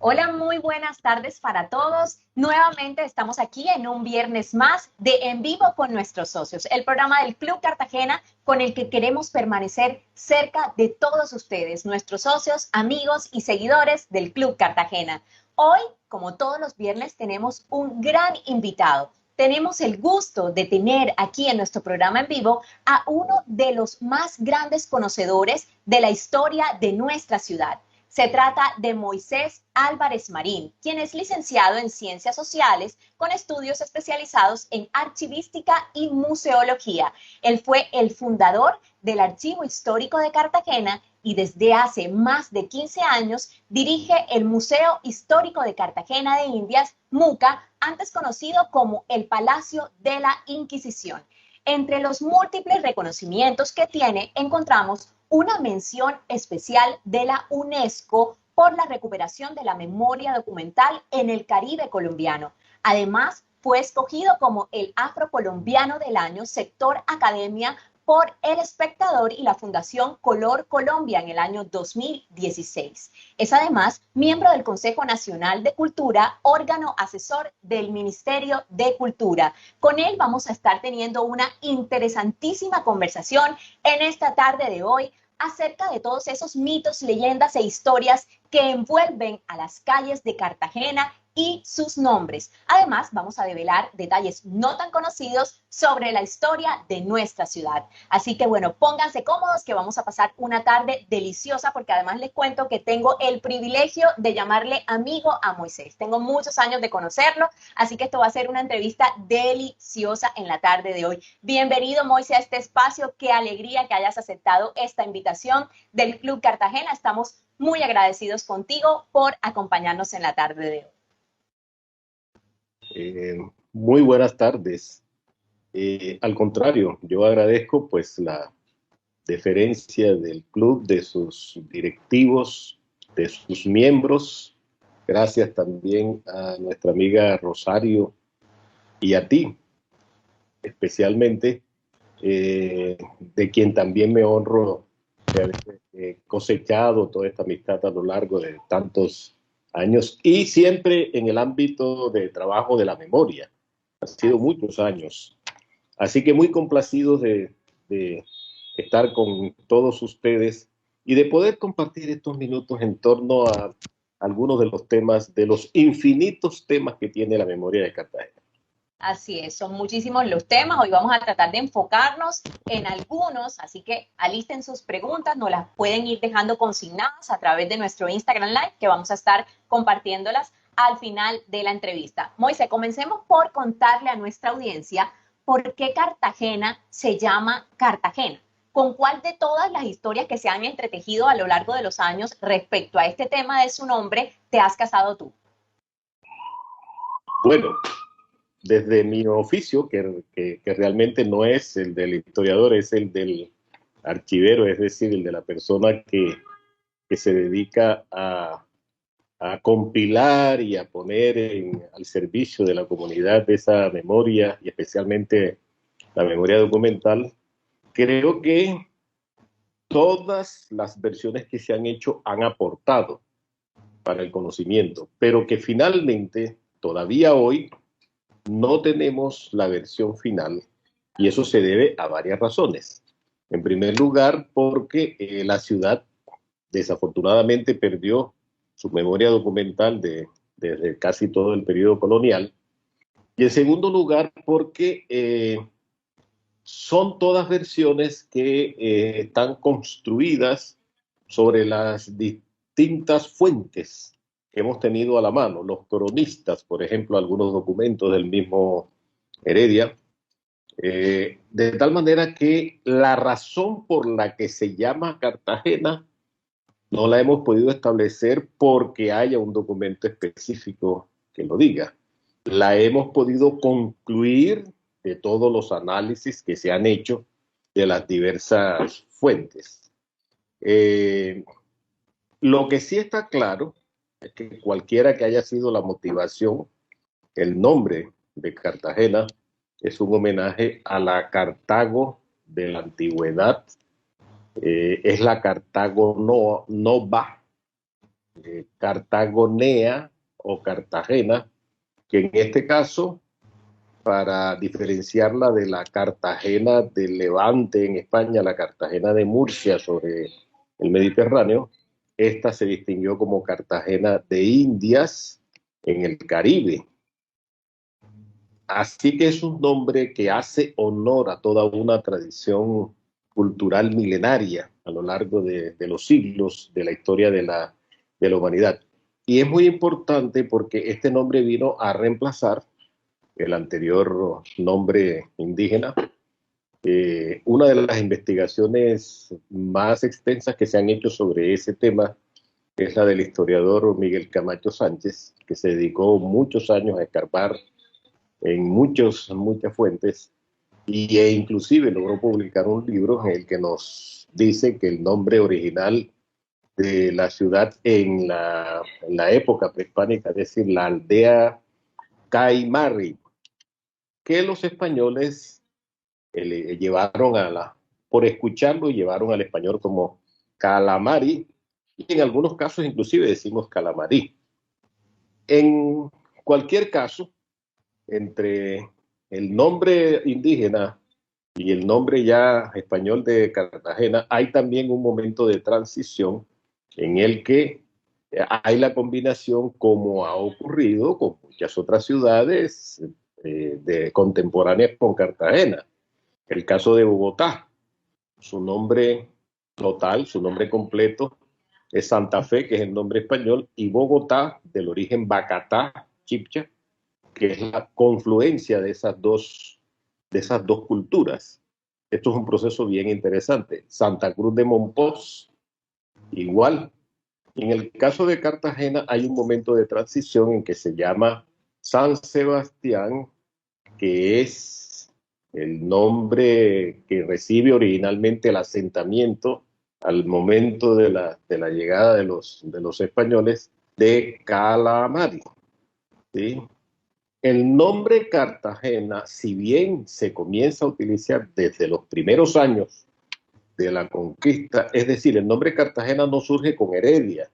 Hola, muy buenas tardes para todos. Nuevamente estamos aquí en un viernes más de En Vivo con nuestros socios, el programa del Club Cartagena con el que queremos permanecer cerca de todos ustedes, nuestros socios, amigos y seguidores del Club Cartagena. Hoy, como todos los viernes, tenemos un gran invitado. Tenemos el gusto de tener aquí en nuestro programa en vivo a uno de los más grandes conocedores de la historia de nuestra ciudad. Se trata de Moisés Álvarez Marín, quien es licenciado en Ciencias Sociales con estudios especializados en Archivística y Museología. Él fue el fundador del Archivo Histórico de Cartagena y desde hace más de 15 años dirige el Museo Histórico de Cartagena de Indias, MUCA, antes conocido como el Palacio de la Inquisición. Entre los múltiples reconocimientos que tiene encontramos una mención especial de la UNESCO por la recuperación de la memoria documental en el Caribe colombiano. Además, fue escogido como el Afrocolombiano del Año, sector academia, por El Espectador y la Fundación Color Colombia en el año 2016. Es además miembro del Consejo Nacional de Cultura, órgano asesor del Ministerio de Cultura. Con él vamos a estar teniendo una interesantísima conversación en esta tarde de hoy acerca de todos esos mitos, leyendas e historias que envuelven a las calles de Cartagena y sus nombres. Además, vamos a develar detalles no tan conocidos sobre la historia de nuestra ciudad. Así que bueno, pónganse cómodos que vamos a pasar una tarde deliciosa porque además les cuento que tengo el privilegio de llamarle amigo a Moisés. Tengo muchos años de conocerlo, así que esto va a ser una entrevista deliciosa en la tarde de hoy. Bienvenido, Moisés, a este espacio. Qué alegría que hayas aceptado esta invitación del Club Cartagena. Estamos muy agradecidos contigo por acompañarnos en la tarde de hoy. Muy buenas tardes. Al contrario, yo agradezco pues la deferencia del club, de sus directivos, de sus miembros. Gracias también a nuestra amiga Rosario y a ti, especialmente, de quien también me honro de haber cosechado toda esta amistad a lo largo de tantos años y siempre en el ámbito de trabajo de la memoria. Han sido muchos años. Así que muy complacidos de estar con todos ustedes y de poder compartir estos minutos en torno a algunos de los temas, de los infinitos temas que tiene la memoria de Cartagena. Así es, son muchísimos los temas. Hoy vamos a tratar de enfocarnos en algunos, así que alisten sus preguntas, nos las pueden ir dejando consignadas a través de nuestro Instagram Live, que vamos a estar compartiéndolas al final de la entrevista. Moisés, comencemos por contarle a nuestra audiencia por qué Cartagena se llama Cartagena. ¿Con cuál de todas las historias que se han entretejido a lo largo de los años respecto a este tema de su nombre te has casado tú? Bueno, desde mi oficio, que realmente no es el del historiador, es el del archivero, es decir, el de la persona que se dedica a compilar y a poner al servicio de la comunidad esa memoria, y especialmente la memoria documental. Creo que todas las versiones que se han hecho han aportado para el conocimiento, pero que finalmente, todavía hoy, no tenemos la versión final, y eso se debe a varias razones. En primer lugar, porque la ciudad desafortunadamente perdió su memoria documental desde casi todo el periodo colonial. Y en segundo lugar, porque son todas versiones que están construidas sobre las distintas fuentes que hemos tenido a la mano. Los cronistas, por ejemplo, algunos documentos del mismo Heredia, de tal manera que la razón por la que se llama Cartagena no la hemos podido establecer porque haya un documento específico que lo diga. La hemos podido concluir de todos los análisis que se han hecho de las diversas fuentes. Lo que sí está claro es que cualquiera que haya sido la motivación, el nombre de Cartagena es un homenaje a la Cartago de la antigüedad. Es la Cartago Nova, Cartagonea o Cartagena, que en este caso, para diferenciarla de la Cartagena del Levante en España, la Cartagena de Murcia sobre el Mediterráneo, esta se distinguió como Cartagena de Indias en el Caribe. Así que es un nombre que hace honor a toda una tradición cultural milenaria a lo largo de los siglos de la historia de la humanidad. Y es muy importante porque este nombre vino a reemplazar el anterior nombre indígena. Una de las investigaciones más extensas que se han hecho sobre ese tema es la del historiador Miguel Camacho Sánchez, que se dedicó muchos años a escarbar en muchas fuentes e inclusive logró publicar un libro en el que nos dice que el nombre original de la ciudad en la época prehispánica, es decir, la aldea Caimarri, que los españoles llevaron por escucharlo, llevaron al español como calamari, y en algunos casos inclusive decimos calamarí. En cualquier caso, entre el nombre indígena y el nombre ya español de Cartagena, hay también un momento de transición en el que hay la combinación, como ha ocurrido con muchas otras ciudades contemporáneas con Cartagena. El caso de Bogotá, su nombre total, su nombre completo es Santa Fe, que es el nombre español, y Bogotá, del origen Bacatá, Chipcha, que es la confluencia de esas dos culturas. Esto es un proceso bien interesante. Santa Cruz de Mompox, igual. En el caso de Cartagena hay un momento de transición en que se llama San Sebastián, que es el nombre que recibe originalmente el asentamiento al momento de la llegada de los españoles de Calamari, ¿sí? El nombre Cartagena, si bien se comienza a utilizar desde los primeros años de la conquista, es decir, el nombre Cartagena no surge con Heredia,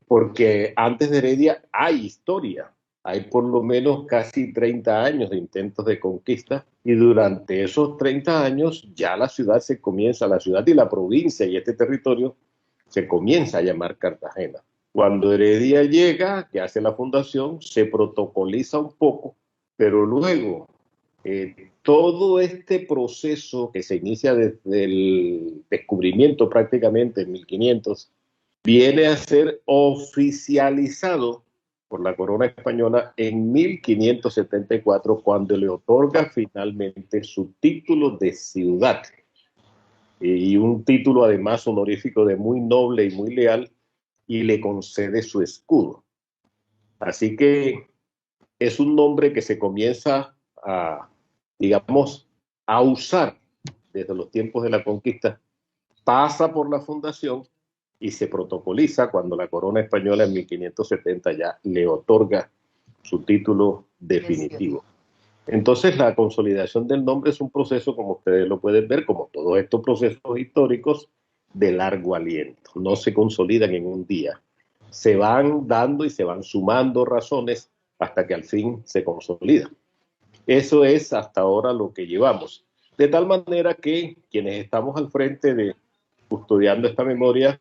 porque antes de Heredia hay historia, hay por lo menos casi 30 años de intentos de conquista, y durante esos 30 años ya la ciudad y la provincia y este territorio se comienza a llamar Cartagena. Cuando Heredia llega, que hace la fundación, se protocoliza un poco, pero luego todo este proceso que se inicia desde el descubrimiento prácticamente en 1500, viene a ser oficializado por la corona española en 1574, cuando le otorga finalmente su título de ciudad, y un título además honorífico de muy noble y muy leal, y le concede su escudo. Así que es un nombre que se comienza digamos, a usar desde los tiempos de la conquista, pasa por la fundación y se protocoliza cuando la corona española en 1570 ya le otorga su título definitivo. Entonces, la consolidación del nombre es un proceso, como ustedes lo pueden ver, como todos estos procesos históricos, de largo aliento. No se consolidan en un día. Se van dando y se van sumando razones hasta que al fin se consolidan. Eso es hasta ahora lo que llevamos. De tal manera que quienes estamos al frente de custodiando esta memoria,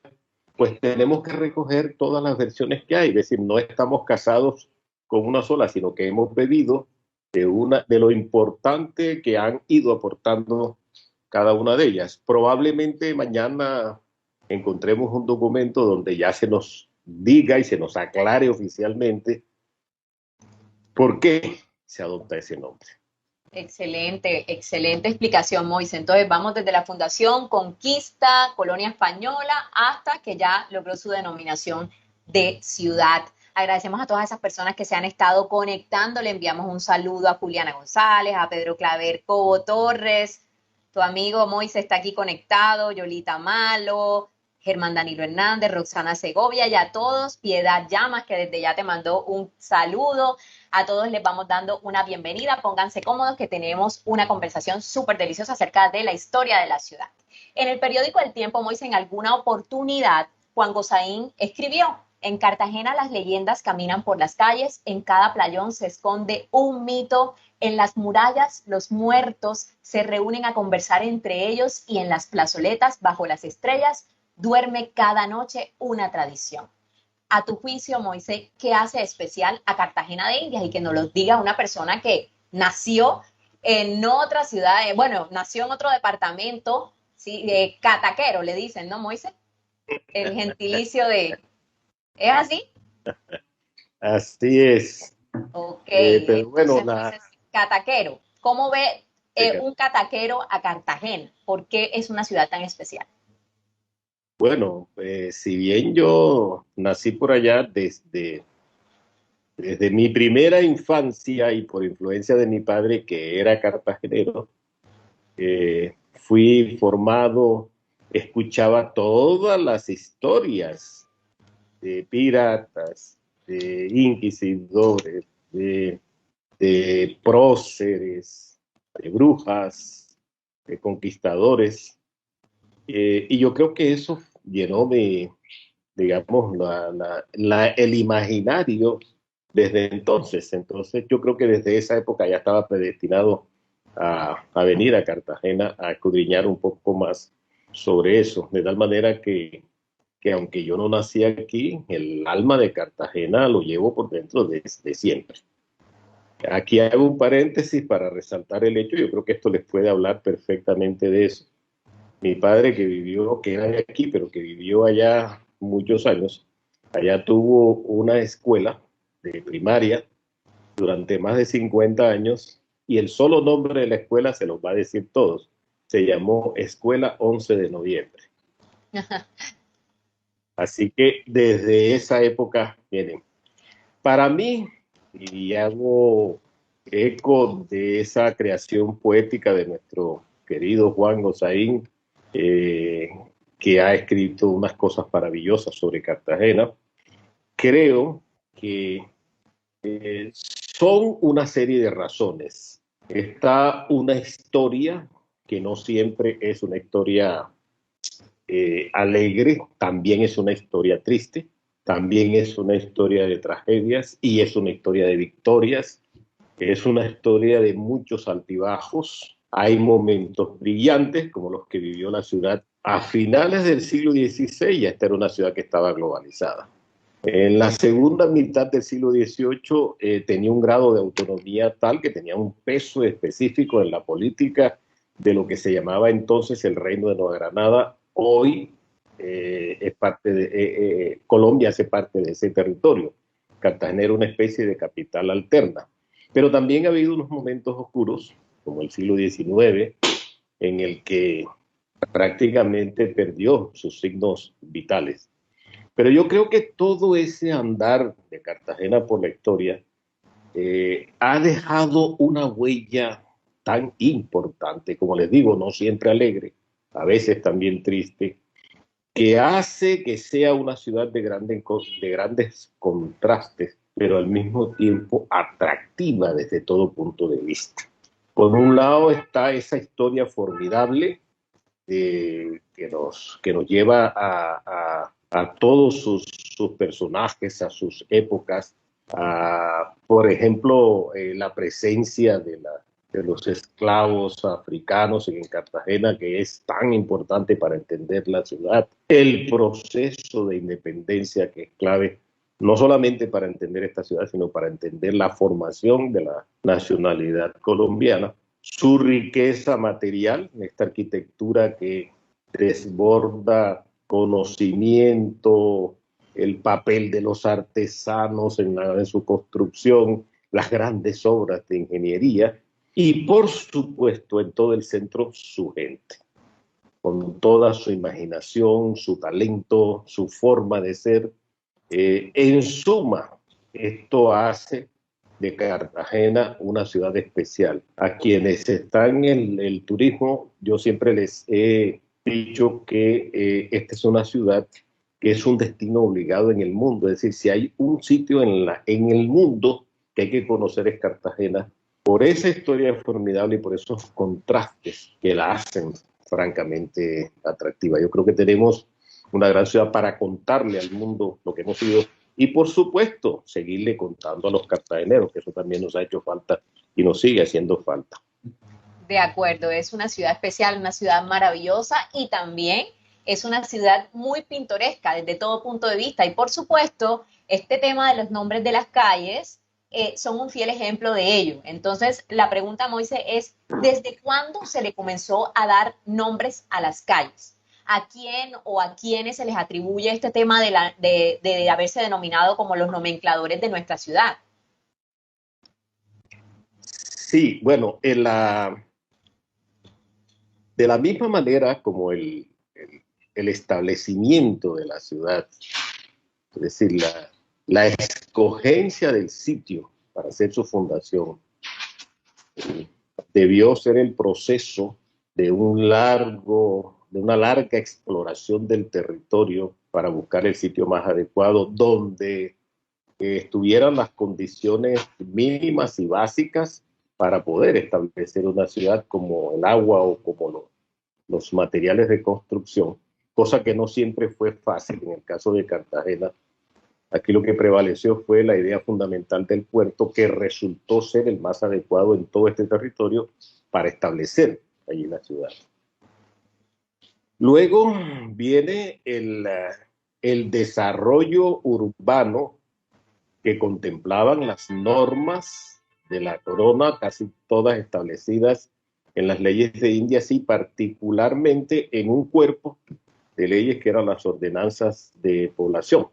pues tenemos que recoger todas las versiones que hay. Es decir, no estamos casados con una sola, sino que hemos bebido de lo importante que han ido aportando cada una de ellas. Probablemente mañana encontremos un documento donde ya se nos diga y se nos aclare oficialmente por qué se adopta ese nombre. Excelente, excelente explicación, Moisés. Entonces vamos desde la fundación, conquista, colonia española, hasta que ya logró su denominación de ciudad. Agradecemos a todas esas personas que se han estado conectando. Le enviamos un saludo a Juliana González, a Pedro Claver Cobo Torres, tu amigo Moisés está aquí conectado, Yolita Malo, Germán Danilo Hernández, Roxana Segovia, y a todos, Piedad Llamas, que desde ya te mandó un saludo. A todos les vamos dando una bienvenida, pónganse cómodos que tenemos una conversación súper deliciosa acerca de la historia de la ciudad. En el periódico El Tiempo, Moisés, en alguna oportunidad Juan Gosaín escribió: en Cartagena las leyendas caminan por las calles, en cada playón se esconde un mito, en las murallas los muertos se reúnen a conversar entre ellos y en las plazoletas bajo las estrellas duerme cada noche una tradición. A tu juicio, Moisés, ¿qué hace especial a Cartagena de Indias? Y que nos lo diga una persona que nació en otra ciudad, bueno, nació en otro departamento, ¿sí? Cataquero, le dicen, ¿no, Moisés? El gentilicio de... ¿Es así? Así es. Ok, Pero bueno, entonces, Moisés, cataquero. ¿Cómo ve de un cataquero a Cartagena? ¿Por qué es una ciudad tan especial? bueno, si bien yo nací por allá desde mi primera infancia y por influencia de mi padre, que era cartagenero, fui formado, escuchaba todas las historias de piratas, de inquisidores, de próceres, de brujas, de conquistadores. Y yo creo que eso llenó digamos, el imaginario desde entonces. Entonces yo creo que desde esa época ya estaba predestinado a venir a Cartagena a escudriñar un poco más sobre eso, de tal manera que aunque yo no nací aquí, el alma de Cartagena lo llevo por dentro desde siempre. Aquí hago un paréntesis para resaltar el hecho, yo creo que esto les puede hablar perfectamente de eso. Mi padre que vivió, que era de aquí, pero que vivió allá muchos años, allá tuvo una escuela de primaria durante más de 50 años y el solo nombre de la escuela se los va a decir todos. Se llamó Escuela 11 de Noviembre. Así que desde esa época vienen. Para mí, y hago eco de esa creación poética de nuestro querido Juan Gosaín, eh, que ha escrito unas cosas maravillosas sobre Cartagena, creo que son una serie de razones. Está una historia que no siempre es una historia alegre, también es una historia triste, también es una historia de tragedias y es una historia de victorias, es una historia de muchos altibajos. Hay momentos brillantes como los que vivió la ciudad a finales del siglo XVI, ya esta era una ciudad que estaba globalizada. En la segunda mitad del siglo XVIII tenía un grado de autonomía tal que tenía un peso específico en la política de lo que se llamaba entonces el Reino de Nueva Granada. Hoy es parte de Colombia hace parte de ese territorio. Cartagena era una especie de capital alterna. Pero también ha habido unos momentos oscuros, como el siglo XIX, en el que prácticamente perdió sus signos vitales. Pero yo creo que todo ese andar de Cartagena por la historia ha dejado una huella tan importante, como les digo, no siempre alegre, a veces también triste, que hace que sea una ciudad de grandes contrastes, pero al mismo tiempo atractiva desde todo punto de vista. Por un lado está esa historia formidable que nos lleva a todos sus personajes, a sus épocas, por ejemplo, la presencia de los esclavos africanos en Cartagena, que es tan importante para entender la ciudad, el proceso de independencia que es clave no solamente para entender esta ciudad, sino para entender la formación de la nacionalidad colombiana, su riqueza material, esta arquitectura que desborda conocimiento, el papel de los artesanos en su construcción, las grandes obras de ingeniería y, por supuesto, en todo el centro, su gente, con toda su imaginación, su talento, su forma de ser. En suma, esto hace de Cartagena una ciudad especial. A quienes están en el turismo, yo siempre les he dicho que esta es una ciudad que es un destino obligado en el mundo. Es decir, si hay un sitio en el mundo que hay que conocer es Cartagena, por esa historia formidable y por esos contrastes que la hacen francamente atractiva. Yo creo que tenemos una gran ciudad para contarle al mundo lo que hemos sido y por supuesto seguirle contando a los cartageneros, que eso también nos ha hecho falta y nos sigue haciendo falta. De acuerdo, es una ciudad especial, una ciudad maravillosa y también es una ciudad muy pintoresca desde todo punto de vista. Y por supuesto, este tema de los nombres de las calles son un fiel ejemplo de ello. Entonces, la pregunta, Moisés, es, ¿desde cuándo se le comenzó a dar nombres a las calles? ¿A quién o a quiénes se les atribuye este tema de haberse denominado como los nomencladores de nuestra ciudad? Sí, bueno, de la misma manera como el establecimiento de la ciudad, es decir, la escogencia del sitio para hacer su fundación, debió ser el proceso de una larga exploración del territorio para buscar el sitio más adecuado donde estuvieran las condiciones mínimas y básicas para poder establecer una ciudad como el agua o como los materiales de construcción, cosa que no siempre fue fácil en el caso de Cartagena. Aquí lo que prevaleció fue la idea fundamental del puerto, que resultó ser el más adecuado en todo este territorio para establecer allí la ciudad. Luego viene el desarrollo urbano que contemplaban las normas de la corona, casi todas establecidas en las leyes de Indias y particularmente en un cuerpo de leyes que eran las ordenanzas de población.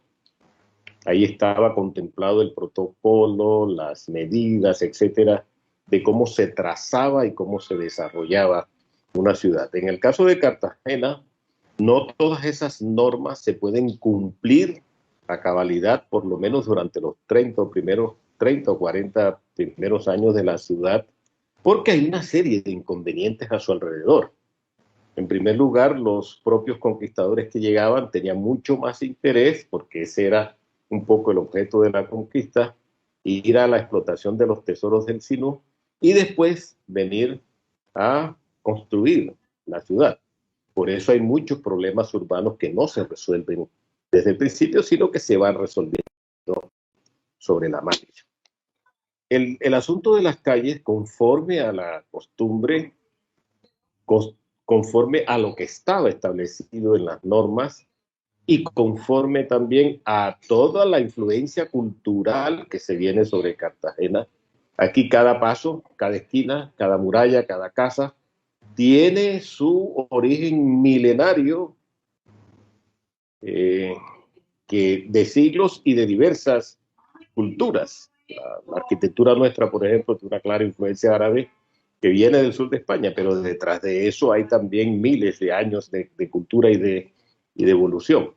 Ahí estaba contemplado el protocolo, las medidas, etcétera, de cómo se trazaba y cómo se desarrollaba una ciudad. En el caso de Cartagena, no todas esas normas se pueden cumplir a cabalidad, por lo menos durante los 30 o 40 primeros años de la ciudad, porque hay una serie de inconvenientes a su alrededor. En primer lugar, los propios conquistadores que llegaban tenían mucho más interés, porque ese era un poco el objeto de la conquista, ir a la explotación de los tesoros del Sinú y después venir a construir la ciudad. Por eso hay muchos problemas urbanos que no se resuelven desde el principio, sino que se van resolviendo sobre la marcha. El asunto de las calles, conforme a la costumbre, conforme a lo que estaba establecido en las normas y conforme también a toda la influencia cultural que se viene sobre Cartagena. Aquí cada paso, cada esquina, cada muralla, cada casa tiene su origen milenario que de siglos y de diversas culturas. La arquitectura nuestra, por ejemplo, tiene una clara influencia árabe que viene del sur de España, pero detrás de eso hay también miles de años de cultura y de evolución.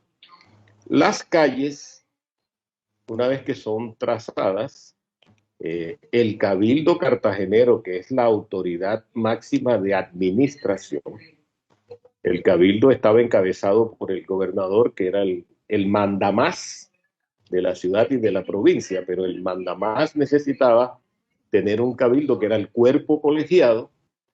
Las calles, una vez que son trazadas, el Cabildo Cartagenero, que es la autoridad máxima de administración, el Cabildo estaba encabezado por el gobernador, que era el mandamás de la ciudad y de la provincia, pero el mandamás necesitaba tener un cabildo que era el cuerpo colegiado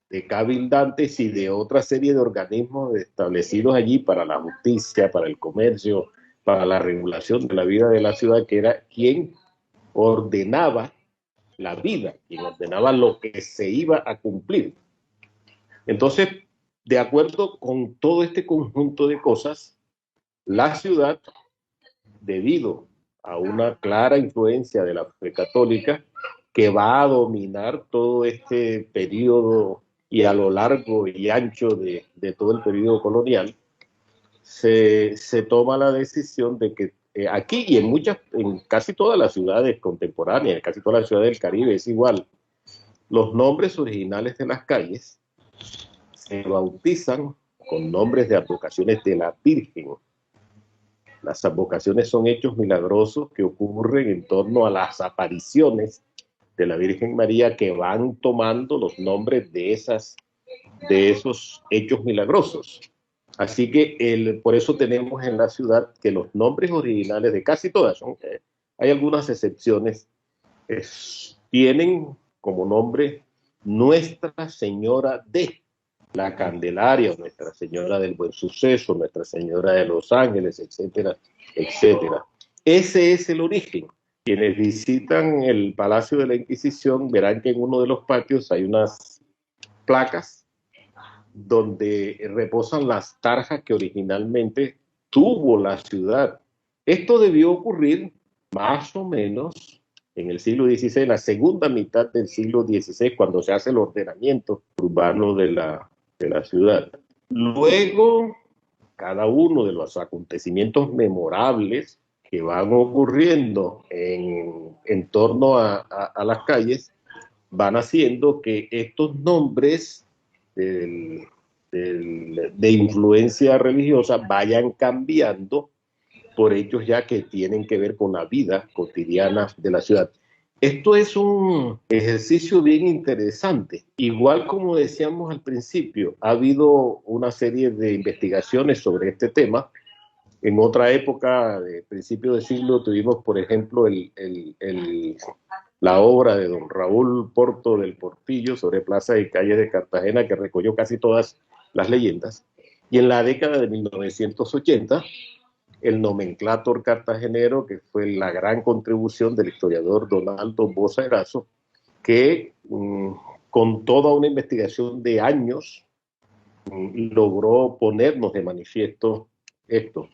de cabildantes y de otra serie de organismos establecidos allí para la justicia, para el comercio, para la regulación de la vida de la ciudad, que era quien ordenaba la vida, quien ordenaba lo que se iba a cumplir. Entonces, de acuerdo con todo este conjunto de cosas, la ciudad, debido a una clara influencia de la fe católica, que va a dominar todo este periodo y a lo largo y ancho de todo el periodo colonial, se toma la decisión de que aquí y en casi todas las ciudades contemporáneas, en casi todas las ciudades del Caribe es igual, los nombres originales de las calles se bautizan con nombres de advocaciones de la Virgen. Las advocaciones son hechos milagrosos que ocurren en torno a las apariciones de la Virgen María, que van tomando los nombres de esos hechos milagrosos. Así que por eso tenemos en la ciudad que los nombres originales de casi todas, hay algunas excepciones, tienen como nombre Nuestra Señora de. la Candelaria, Nuestra Señora del Buen Suceso, Nuestra Señora de los Ángeles, etcétera, etcétera. Ese es el origen. Quienes visitan el Palacio de la Inquisición verán que en uno de los patios hay unas placas donde reposan las tarjas que originalmente tuvo la ciudad. Esto debió ocurrir más o menos en el siglo XVI, en la segunda mitad del siglo XVI, cuando se hace el ordenamiento urbano de la ciudad. Luego, cada uno de los acontecimientos memorables que van ocurriendo en torno a las calles van haciendo que estos nombres de influencia religiosa vayan cambiando por hechos ya que tienen que ver con la vida cotidiana de la ciudad. Esto es un ejercicio bien interesante. Igual como decíamos al principio, ha habido una serie de investigaciones sobre este tema. En otra época, de principio de siglo, tuvimos, por ejemplo, la obra de don Raúl Porto del Portillo sobre plazas y calles de Cartagena, que recogió casi todas las leyendas. Y en la década de 1980, el nomenclátor cartagenero, que fue la gran contribución del historiador Donaldo Boza Erazo, que con toda una investigación de años logró ponernos de manifiesto esto.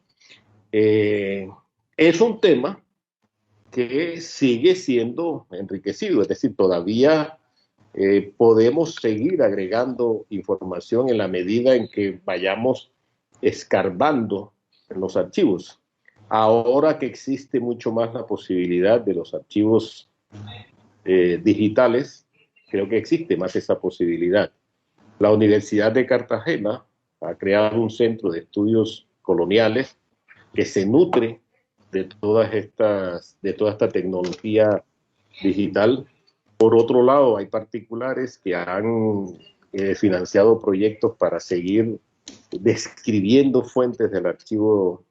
Es un tema que sigue siendo enriquecido, es decir, todavía podemos seguir agregando información en la medida en que vayamos escarbando en los archivos. Ahora que existe mucho más la posibilidad de los archivos digitales, creo que existe más esa posibilidad. La Universidad de Cartagena ha creado un centro de estudios coloniales que se nutre de toda esta tecnología digital. Por otro lado, hay particulares que han financiado proyectos para seguir describiendo fuentes del archivo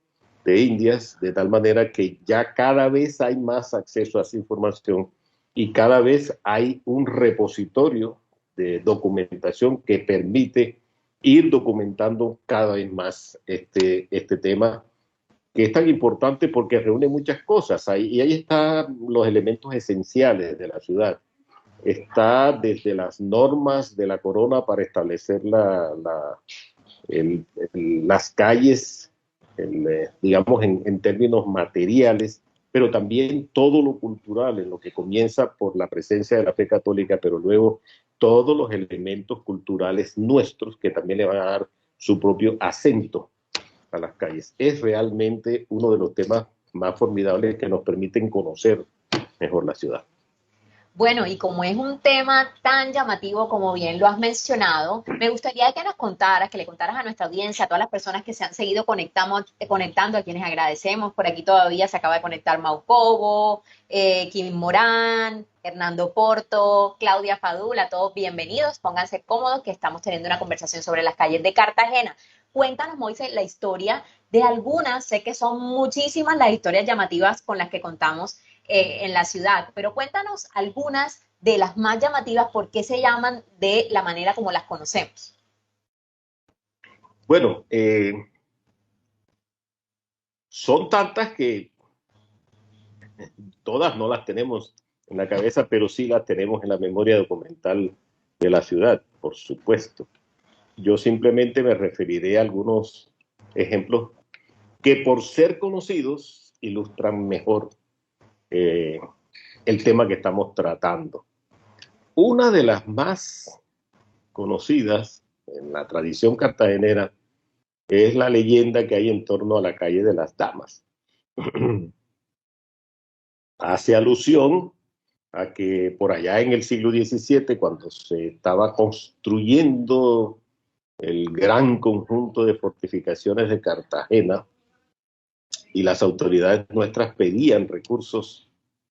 de Indias, de tal manera que ya cada vez hay más acceso a esa información y cada vez hay un repositorio de documentación que permite ir documentando cada vez más este tema, que es tan importante porque reúne muchas cosas. Y ahí están los elementos esenciales de la ciudad. Está desde las normas de la corona para establecer las calles, digamos, en términos materiales, pero también todo lo cultural, en lo que comienza por la presencia de la fe católica, pero luego todos los elementos culturales nuestros que también le van a dar su propio acento a las calles. Es realmente uno de los temas más formidables que nos permiten conocer mejor la ciudad. Bueno, y como es un tema tan llamativo como bien lo has mencionado, me gustaría que nos contaras, que le contaras a nuestra audiencia, a todas las personas que se han seguido conectando, a quienes agradecemos. Por aquí todavía se acaba de conectar Mau Cobo, Kim Morán, Hernando Porto, Claudia Fadula, todos bienvenidos. Pónganse cómodos que estamos teniendo una conversación sobre las calles de Cartagena. Cuéntanos, Moisés, la historia de algunas, sé que son muchísimas las historias llamativas con las que contamos en la ciudad, pero cuéntanos algunas de las más llamativas, por qué se llaman de la manera como las conocemos. Bueno, son tantas que todas no las tenemos en la cabeza, pero sí las tenemos en la memoria documental de la ciudad, por supuesto. Yo simplemente me referiré a algunos ejemplos que, por ser conocidos, ilustran mejor el tema que estamos tratando. Una de las más conocidas en la tradición cartagenera es la leyenda que hay en torno a la calle de las Damas. Hace alusión a que por allá en el siglo XVII, cuando se estaba construyendo el gran conjunto de fortificaciones de Cartagena y las autoridades nuestras pedían recursos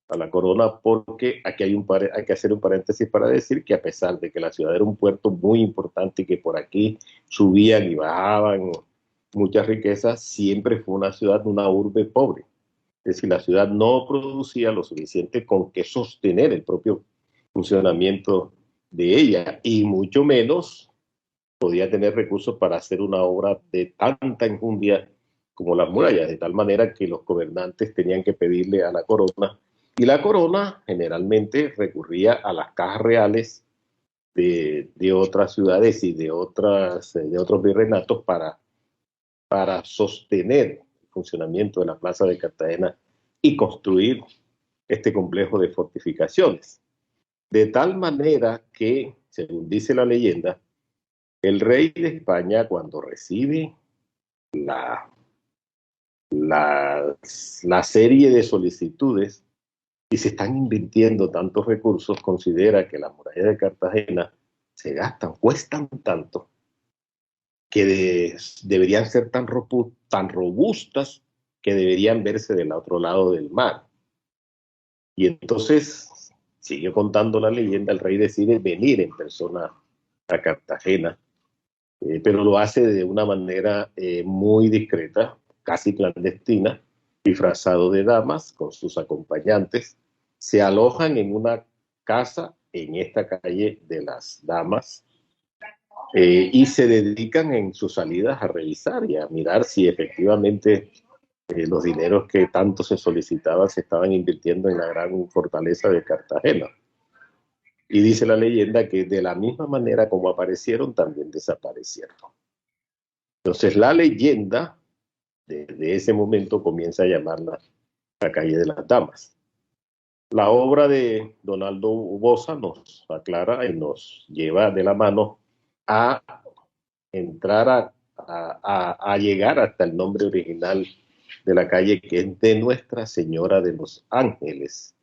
a la corona, porque aquí hay que hacer un paréntesis para decir que a pesar de que la ciudad era un puerto muy importante y que por aquí subían y bajaban muchas riquezas, siempre fue una ciudad, una urbe pobre. Es decir, la ciudad no producía lo suficiente con que sostener el propio funcionamiento de ella, y mucho menos podía tener recursos para hacer una obra de tanta enjundia como las murallas, de tal manera que los gobernantes tenían que pedirle a la corona, y la corona generalmente recurría a las cajas reales de otras ciudades y de otros virreinatos para sostener el funcionamiento de la plaza de Cartagena y construir este complejo de fortificaciones. De tal manera que, según dice la leyenda, el rey de España, cuando recibe la, la serie de solicitudes y se están invirtiendo tantos recursos, considera que las murallas de Cartagena se gastan, cuestan tanto, que deberían ser tan robustas que deberían verse del otro lado del mar. Y entonces, sigue contando la leyenda, el rey decide venir en persona a Cartagena, pero lo hace de una manera muy discreta, casi clandestina, disfrazado de damas con sus acompañantes. Se alojan en una casa en esta calle de las damas, y se dedican en sus salidas a revisar y a mirar si efectivamente los dineros que tanto se solicitaban se estaban invirtiendo en la gran fortaleza de Cartagena. Y dice la leyenda que de la misma manera como aparecieron, también desaparecieron. Entonces la leyenda desde ese momento comienza a llamarla la calle de las damas. La obra de Donaldo Bosa nos aclara y nos lleva de la mano a entrar a llegar hasta el nombre original de la calle, que es de Nuestra Señora de los Ángeles.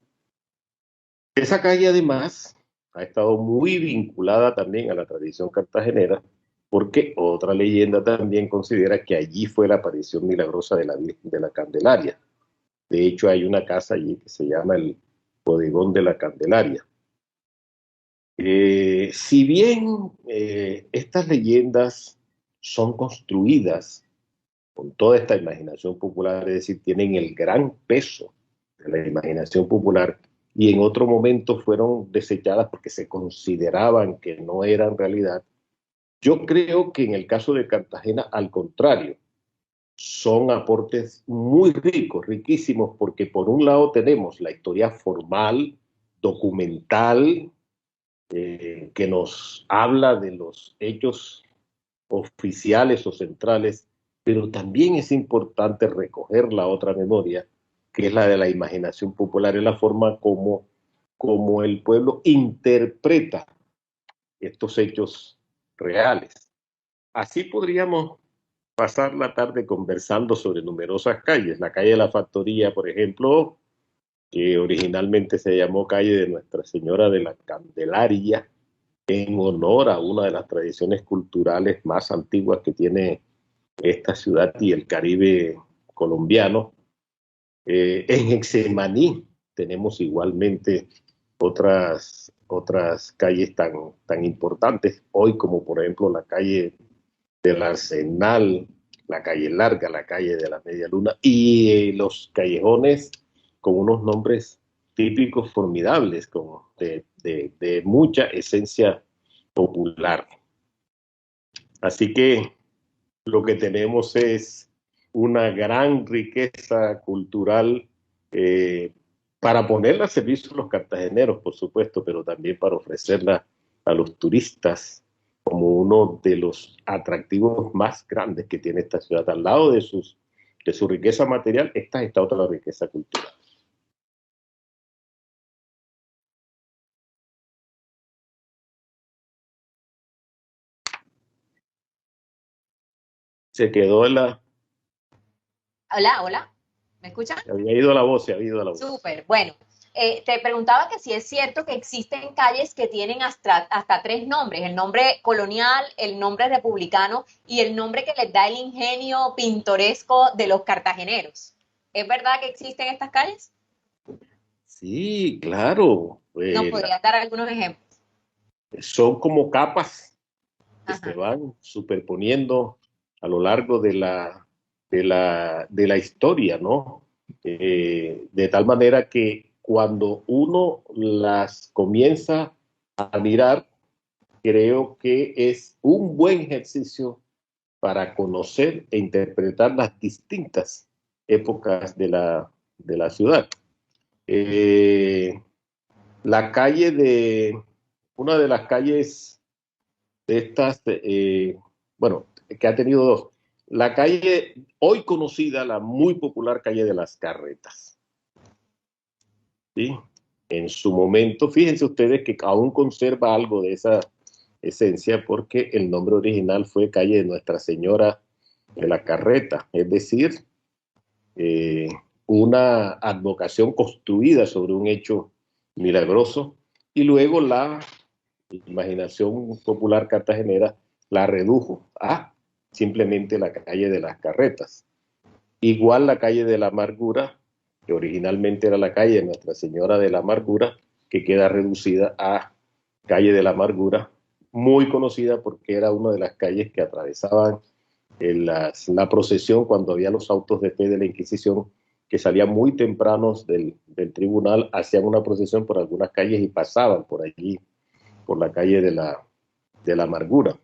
Esa calle además ha estado muy vinculada también a la tradición cartagenera, porque otra leyenda también considera que allí fue la aparición milagrosa de la Virgen de la Candelaria. De hecho, hay una casa allí que se llama el Bodegón de la Candelaria. Si bien estas leyendas son construidas con toda esta imaginación popular, es decir, tienen el gran peso de la imaginación popular, y en otro momento fueron desechadas porque se consideraban que no eran realidad, yo creo que en el caso de Cartagena, al contrario, son aportes muy ricos, riquísimos, porque por un lado tenemos la historia formal, documental, que nos habla de los hechos oficiales o centrales, pero también es importante recoger la otra memoria, que es la de la imaginación popular, es la forma como el pueblo interpreta estos hechos reales. Así podríamos pasar la tarde conversando sobre numerosas calles. La calle de la Factoría, por ejemplo, que originalmente se llamó calle de Nuestra Señora de la Candelaria, en honor a una de las tradiciones culturales más antiguas que tiene esta ciudad y el Caribe colombiano. En Exemaní tenemos igualmente otras calles tan importantes hoy, como por ejemplo la calle del Arsenal, la calle Larga, la calle de la Media Luna, y los callejones con unos nombres típicos formidables, como de mucha esencia popular. Así que lo que tenemos es una gran riqueza cultural, para ponerla a servicio de los cartageneros, por supuesto, pero también para ofrecerla a los turistas como uno de los atractivos más grandes que tiene esta ciudad. Al lado de su riqueza material, está otra riqueza cultural. Se quedó Hola, hola, ¿me escuchan? había ido la voz, se había ido la voz. Súper, bueno. Te preguntaba que si es cierto que existen calles que tienen hasta tres nombres, el nombre colonial, el nombre republicano y el nombre que les da el ingenio pintoresco de los cartageneros. ¿Es verdad que existen estas calles? Sí, claro. ¿Nos podrías dar algunos ejemplos? Son como capas que se Ajá. van superponiendo a lo largo de la historia, ¿no? De tal manera que cuando uno las comienza a mirar, creo que es un buen ejercicio para conocer e interpretar las distintas épocas de la ciudad. Eh, la calle de, una de las calles de estas, bueno, que ha tenido dos. La calle hoy conocida, la muy popular calle de las Carretas. ¿Sí? En su momento, fíjense ustedes que aún conserva algo de esa esencia porque el nombre original fue calle de Nuestra Señora de la Carreta, es decir, eh, una advocación construida sobre un hecho milagroso y luego la imaginación popular cartagenera la redujo a simplemente la calle de las Carretas. Igual la calle de la Amargura, que originalmente era la calle de Nuestra Señora de la Amargura, que queda reducida a calle de la Amargura, muy conocida porque era una de las calles que atravesaban la procesión cuando había los autos de fe de la Inquisición, que salían muy tempranos del tribunal, hacían una procesión por algunas calles y pasaban por allí, por la calle de la Amargura.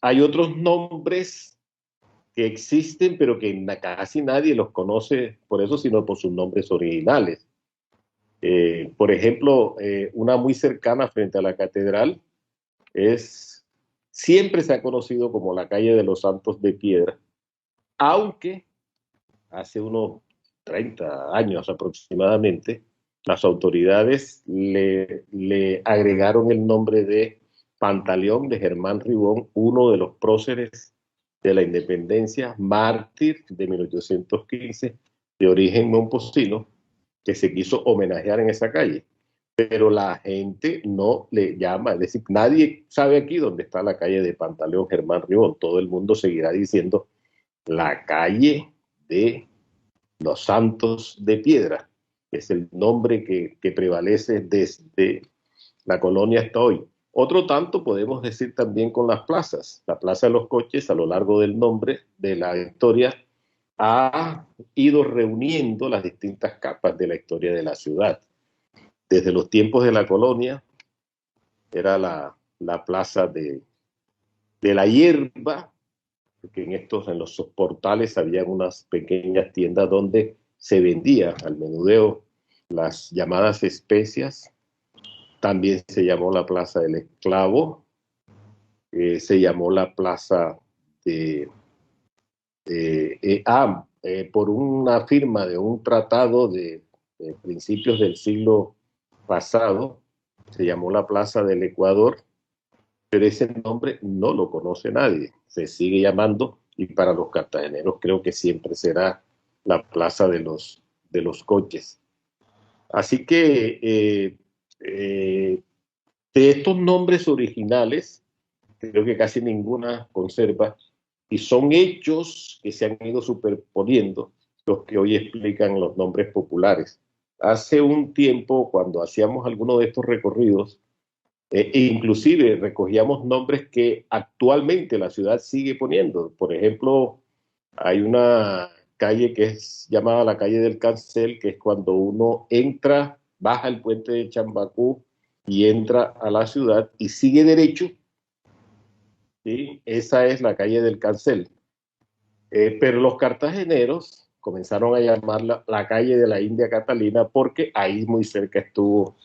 Hay otros nombres que existen, pero que casi nadie los conoce por eso, sino por sus nombres originales. Por ejemplo, una muy cercana frente a la catedral siempre se ha conocido como la calle de los Santos de Piedra, aunque hace unos 30 años aproximadamente, las autoridades le agregaron el nombre de Pantaleón de Germán Ribón, uno de los próceres de la independencia, mártir de 1815, de origen momposino, que se quiso homenajear en esa calle. Pero la gente no le llama, es decir, nadie sabe aquí dónde está la calle de Pantaleón Germán Ribón. Todo el mundo seguirá diciendo la calle de los Santos de Piedra, que es el nombre que prevalece desde la colonia hasta hoy. Otro tanto podemos decir también con las plazas. La Plaza de los Coches, a lo largo del nombre de la historia, ha ido reuniendo las distintas capas de la historia de la ciudad. Desde los tiempos de la colonia, era la plaza de la hierba, porque en los portales había unas pequeñas tiendas donde se vendía al menudeo las llamadas especias. También se llamó la Plaza del Esclavo, se llamó la Plaza de... por una firma de un tratado de principios del siglo pasado, se llamó la Plaza del Ecuador, pero ese nombre no lo conoce nadie. Se sigue llamando, y para los cartageneros creo que siempre será la Plaza de los Coches. Así que de estos nombres originales, creo que casi ninguna conserva, y son hechos que se han ido superponiendo los que hoy explican los nombres populares. Hace un tiempo, cuando hacíamos alguno de estos recorridos, inclusive recogíamos nombres que actualmente la ciudad sigue poniendo. Por ejemplo, hay una calle que es llamada la calle del Cancel, que es cuando uno entra, baja el puente de Chambacú y entra a la ciudad y sigue derecho. ¿Sí? Esa es la calle del Cancel. Pero los cartageneros comenzaron a llamarla la calle de la India Catalina porque ahí muy cerca estuvo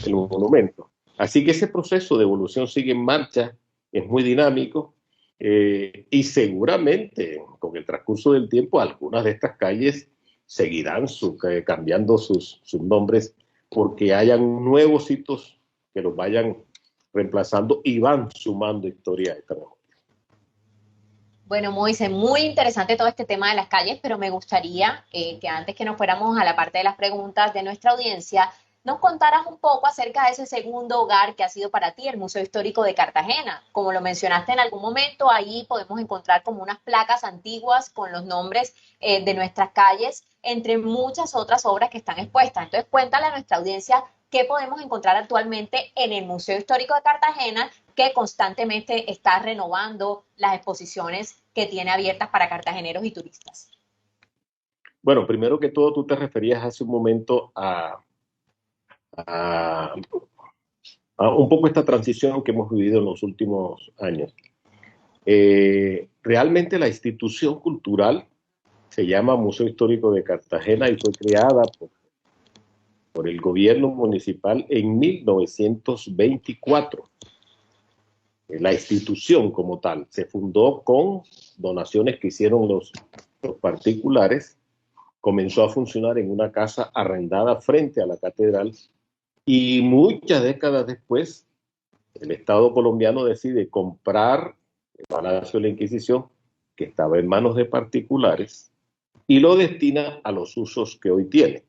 el monumento. Así que ese proceso de evolución sigue en marcha, es muy dinámico y seguramente con el transcurso del tiempo algunas de estas calles seguirán cambiando sus nombres porque hayan nuevos hitos que los vayan reemplazando y van sumando historia a esta memoria. Bueno, Moisés, muy interesante todo este tema de las calles, pero me gustaría que antes que nos fuéramos a la parte de las preguntas de nuestra audiencia, nos contaras un poco acerca de ese segundo hogar que ha sido para ti, el Museo Histórico de Cartagena. Como lo mencionaste en algún momento, ahí podemos encontrar como unas placas antiguas con los nombres de nuestras calles, entre muchas otras obras que están expuestas. Entonces, cuéntale a nuestra audiencia qué podemos encontrar actualmente en el Museo Histórico de Cartagena, que constantemente está renovando las exposiciones que tiene abiertas para cartageneros y turistas. Bueno, primero que todo, tú te referías hace un momento a un poco esta transición que hemos vivido en los últimos años. Realmente la institución cultural se llama Museo Histórico de Cartagena y fue creada por el gobierno municipal en 1924. La institución como tal se fundó con donaciones que hicieron los particulares, comenzó a funcionar en una casa arrendada frente a la catedral y muchas décadas después el Estado colombiano decide comprar el Palacio de la Inquisición, que estaba en manos de particulares, y lo destina a los usos que hoy tiene,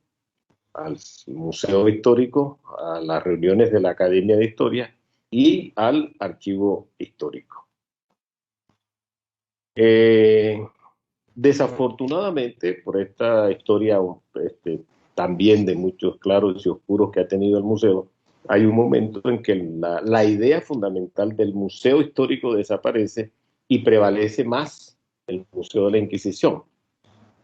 al Museo Histórico, a las reuniones de la Academia de Historia y al Archivo Histórico. Desafortunadamente, por esta historia también de muchos claros y oscuros que ha tenido el museo, hay un momento en que la idea fundamental del Museo Histórico desaparece y prevalece más el Museo de la Inquisición.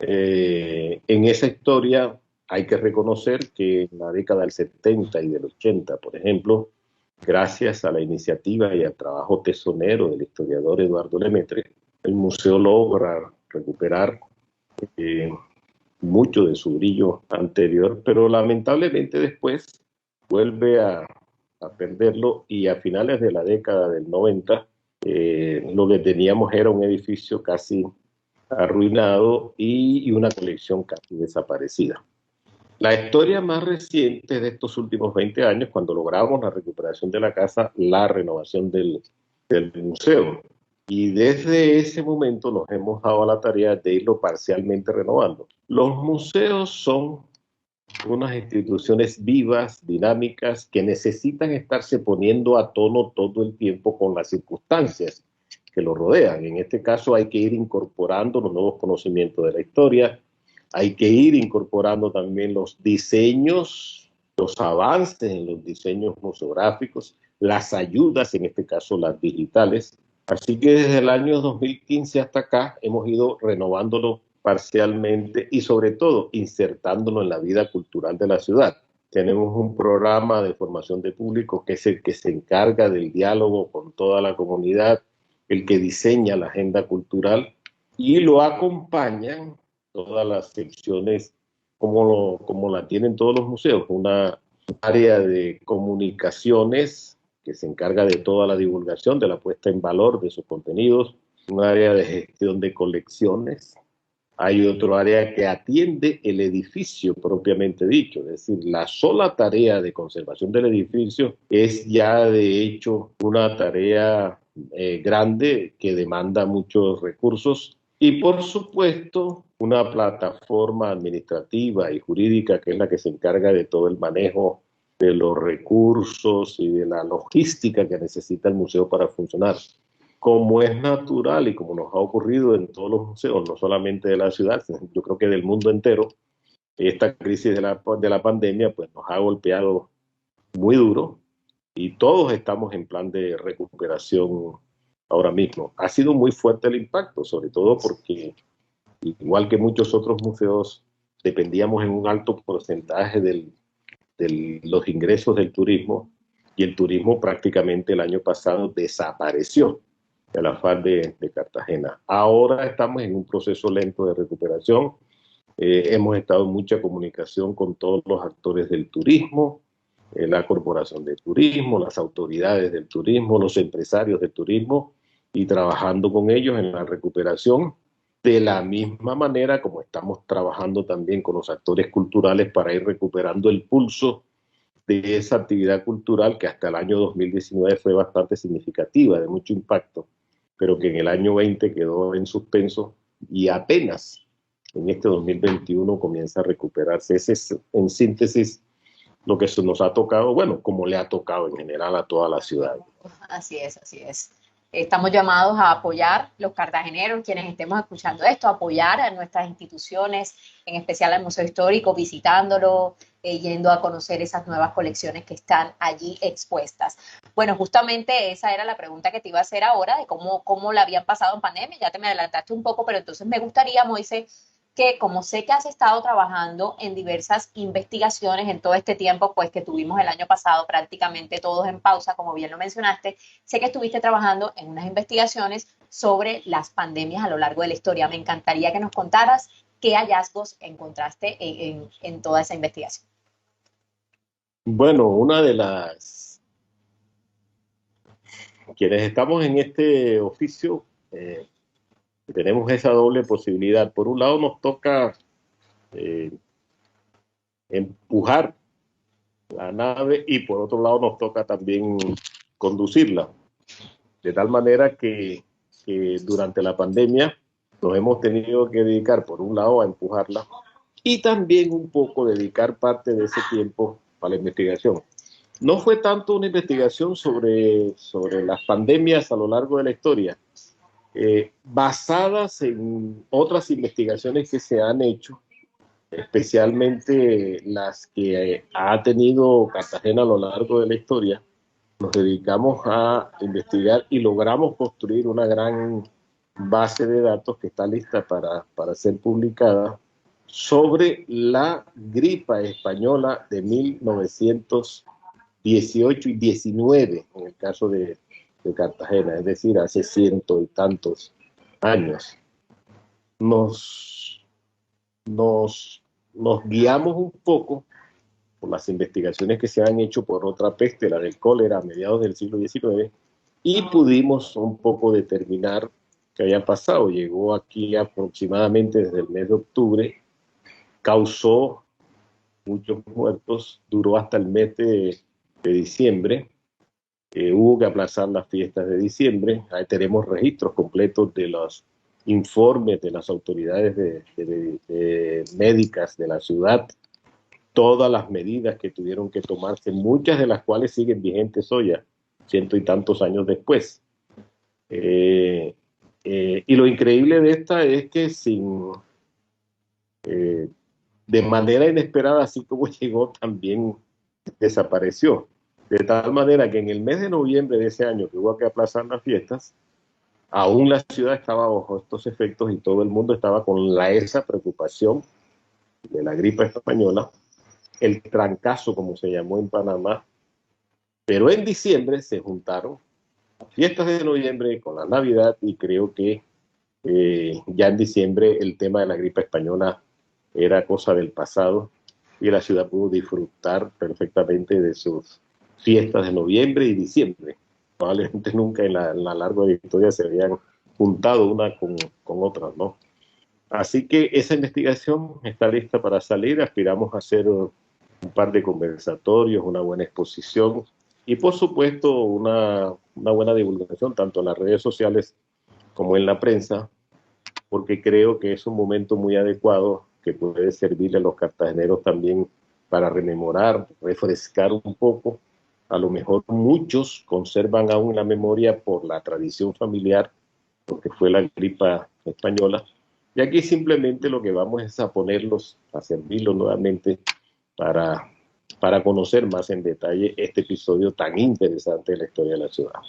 En esa historia hay que reconocer que en la década del 70 y del 80, por ejemplo, gracias a la iniciativa y al trabajo tesonero del historiador Eduardo Lemaitre, el museo logra recuperar mucho de su brillo anterior, pero lamentablemente después vuelve a perderlo y a finales de la década del 90 lo que teníamos era un edificio casi arruinado y una colección casi desaparecida. La historia más reciente de estos últimos 20 años, cuando logramos la recuperación de la casa, la renovación del museo. Y desde ese momento nos hemos dado a la tarea de irlo parcialmente renovando. Los museos son unas instituciones vivas, dinámicas, que necesitan estarse poniendo a tono todo el tiempo con las circunstancias que lo rodean. En este caso hay que ir incorporando los nuevos conocimientos de la historia, hay que ir incorporando también los diseños, los avances en los diseños museográficos, las ayudas, en este caso las digitales. Así que desde el año 2015 hasta acá hemos ido renovándolo parcialmente y sobre todo insertándolo en la vida cultural de la ciudad. Tenemos un programa de formación de público que es el que se encarga del diálogo con toda la comunidad, el que diseña la agenda cultural y lo acompañan todas las secciones como la tienen todos los museos, una área de comunicaciones que se encarga de toda la divulgación, de la puesta en valor de sus contenidos, un área de gestión de colecciones, hay otro área que atiende el edificio propiamente dicho, es decir, la sola tarea de conservación del edificio es ya de hecho una tarea grande que demanda muchos recursos y por supuesto una plataforma administrativa y jurídica que es la que se encarga de todo el manejo de los recursos y de la logística que necesita el museo para funcionar. Como es natural y como nos ha ocurrido en todos los museos, no solamente de la ciudad, yo creo que del mundo entero, esta crisis de la pandemia pues nos ha golpeado muy duro y todos estamos en plan de recuperación ahora mismo. Ha sido muy fuerte el impacto, sobre todo porque, igual que muchos otros museos, dependíamos en un alto porcentaje de los ingresos del turismo y el turismo prácticamente el año pasado desapareció de la FARC de Cartagena. Ahora estamos en un proceso lento de recuperación. Hemos estado en mucha comunicación con todos los actores del turismo, la Corporación de Turismo, las autoridades del turismo, los empresarios del turismo, y trabajando con ellos en la recuperación de la misma manera como estamos trabajando también con los actores culturales para ir recuperando el pulso de esa actividad cultural que hasta el año 2019 fue bastante significativa, de mucho impacto, pero que en el año 20 quedó en suspenso y apenas en este 2021 comienza a recuperarse. Ese es, en síntesis, lo que se nos ha tocado, bueno, como le ha tocado en general a toda la ciudad. Así es, así es. Estamos llamados a apoyar los cartageneros, quienes estemos escuchando esto, apoyar a nuestras instituciones, en especial al Museo Histórico, visitándolo, yendo a conocer esas nuevas colecciones que están allí expuestas. Bueno, justamente esa era la pregunta que te iba a hacer ahora, de cómo la habían pasado en pandemia. Ya te me adelantaste un poco, pero entonces me gustaría, Moisés, que como sé que has estado trabajando en diversas investigaciones en todo este tiempo, pues que tuvimos el año pasado prácticamente todos en pausa, como bien lo mencionaste, sé que estuviste trabajando en unas investigaciones sobre las pandemias a lo largo de la historia. Me encantaría que nos contaras qué hallazgos encontraste en toda esa investigación. Bueno, una de las quienes estamos en este oficio, tenemos esa doble posibilidad. Por un lado nos toca eh, empujar la nave y por otro lado nos toca también conducirla. De tal manera que durante la pandemia nos hemos tenido que dedicar por un lado a empujarla y también un poco dedicar parte de ese tiempo para la investigación. No fue tanto una investigación sobre las pandemias a lo largo de la historia, basadas en otras investigaciones que se han hecho, especialmente las que ha tenido Cartagena a lo largo de la historia. Nos dedicamos a investigar y logramos construir una gran base de datos que está lista para ser publicada sobre la gripa española de 1918 y 19, en el caso de Cartagena, es decir, hace ciento y tantos años. Nos, nos guiamos un poco por las investigaciones que se han hecho por otra peste, la del cólera, a mediados del siglo XIX, y pudimos un poco determinar qué había pasado. Llegó aquí aproximadamente desde el mes de octubre, causó muchos muertos, duró hasta el mes de diciembre. Hubo que aplazar las fiestas de diciembre. Ahí tenemos registros completos de los informes de las autoridades de médicas de la ciudad, todas las medidas que tuvieron que tomarse, muchas de las cuales siguen vigentes hoy, ciento y tantos años después. Y lo increíble de esta es que de manera inesperada, así como llegó, también desapareció. De tal manera que en el mes de noviembre de ese año, que hubo que aplazar las fiestas, aún la ciudad estaba bajo estos efectos y todo el mundo estaba con esa preocupación de la gripe española, el trancazo, como se llamó en Panamá. Pero en diciembre se juntaron las fiestas de noviembre con la Navidad y creo que ya en diciembre el tema de la gripe española era cosa del pasado y la ciudad pudo disfrutar perfectamente de sus fiestas de noviembre y diciembre. Probablemente nunca en la larga historia se habían juntado una con otras, ¿no? Así que esa investigación está lista para salir. Aspiramos a hacer un par de conversatorios, una buena exposición y, por supuesto, una buena divulgación tanto en las redes sociales como en la prensa, porque creo que es un momento muy adecuado que puede servirle a los cartageneros también para rememorar, refrescar un poco. A lo mejor muchos conservan aún la memoria por la tradición familiar, porque fue la gripa española. Y aquí simplemente lo que vamos es a ponerlos, a servirlos nuevamente para conocer más en detalle este episodio tan interesante de la historia de la ciudad.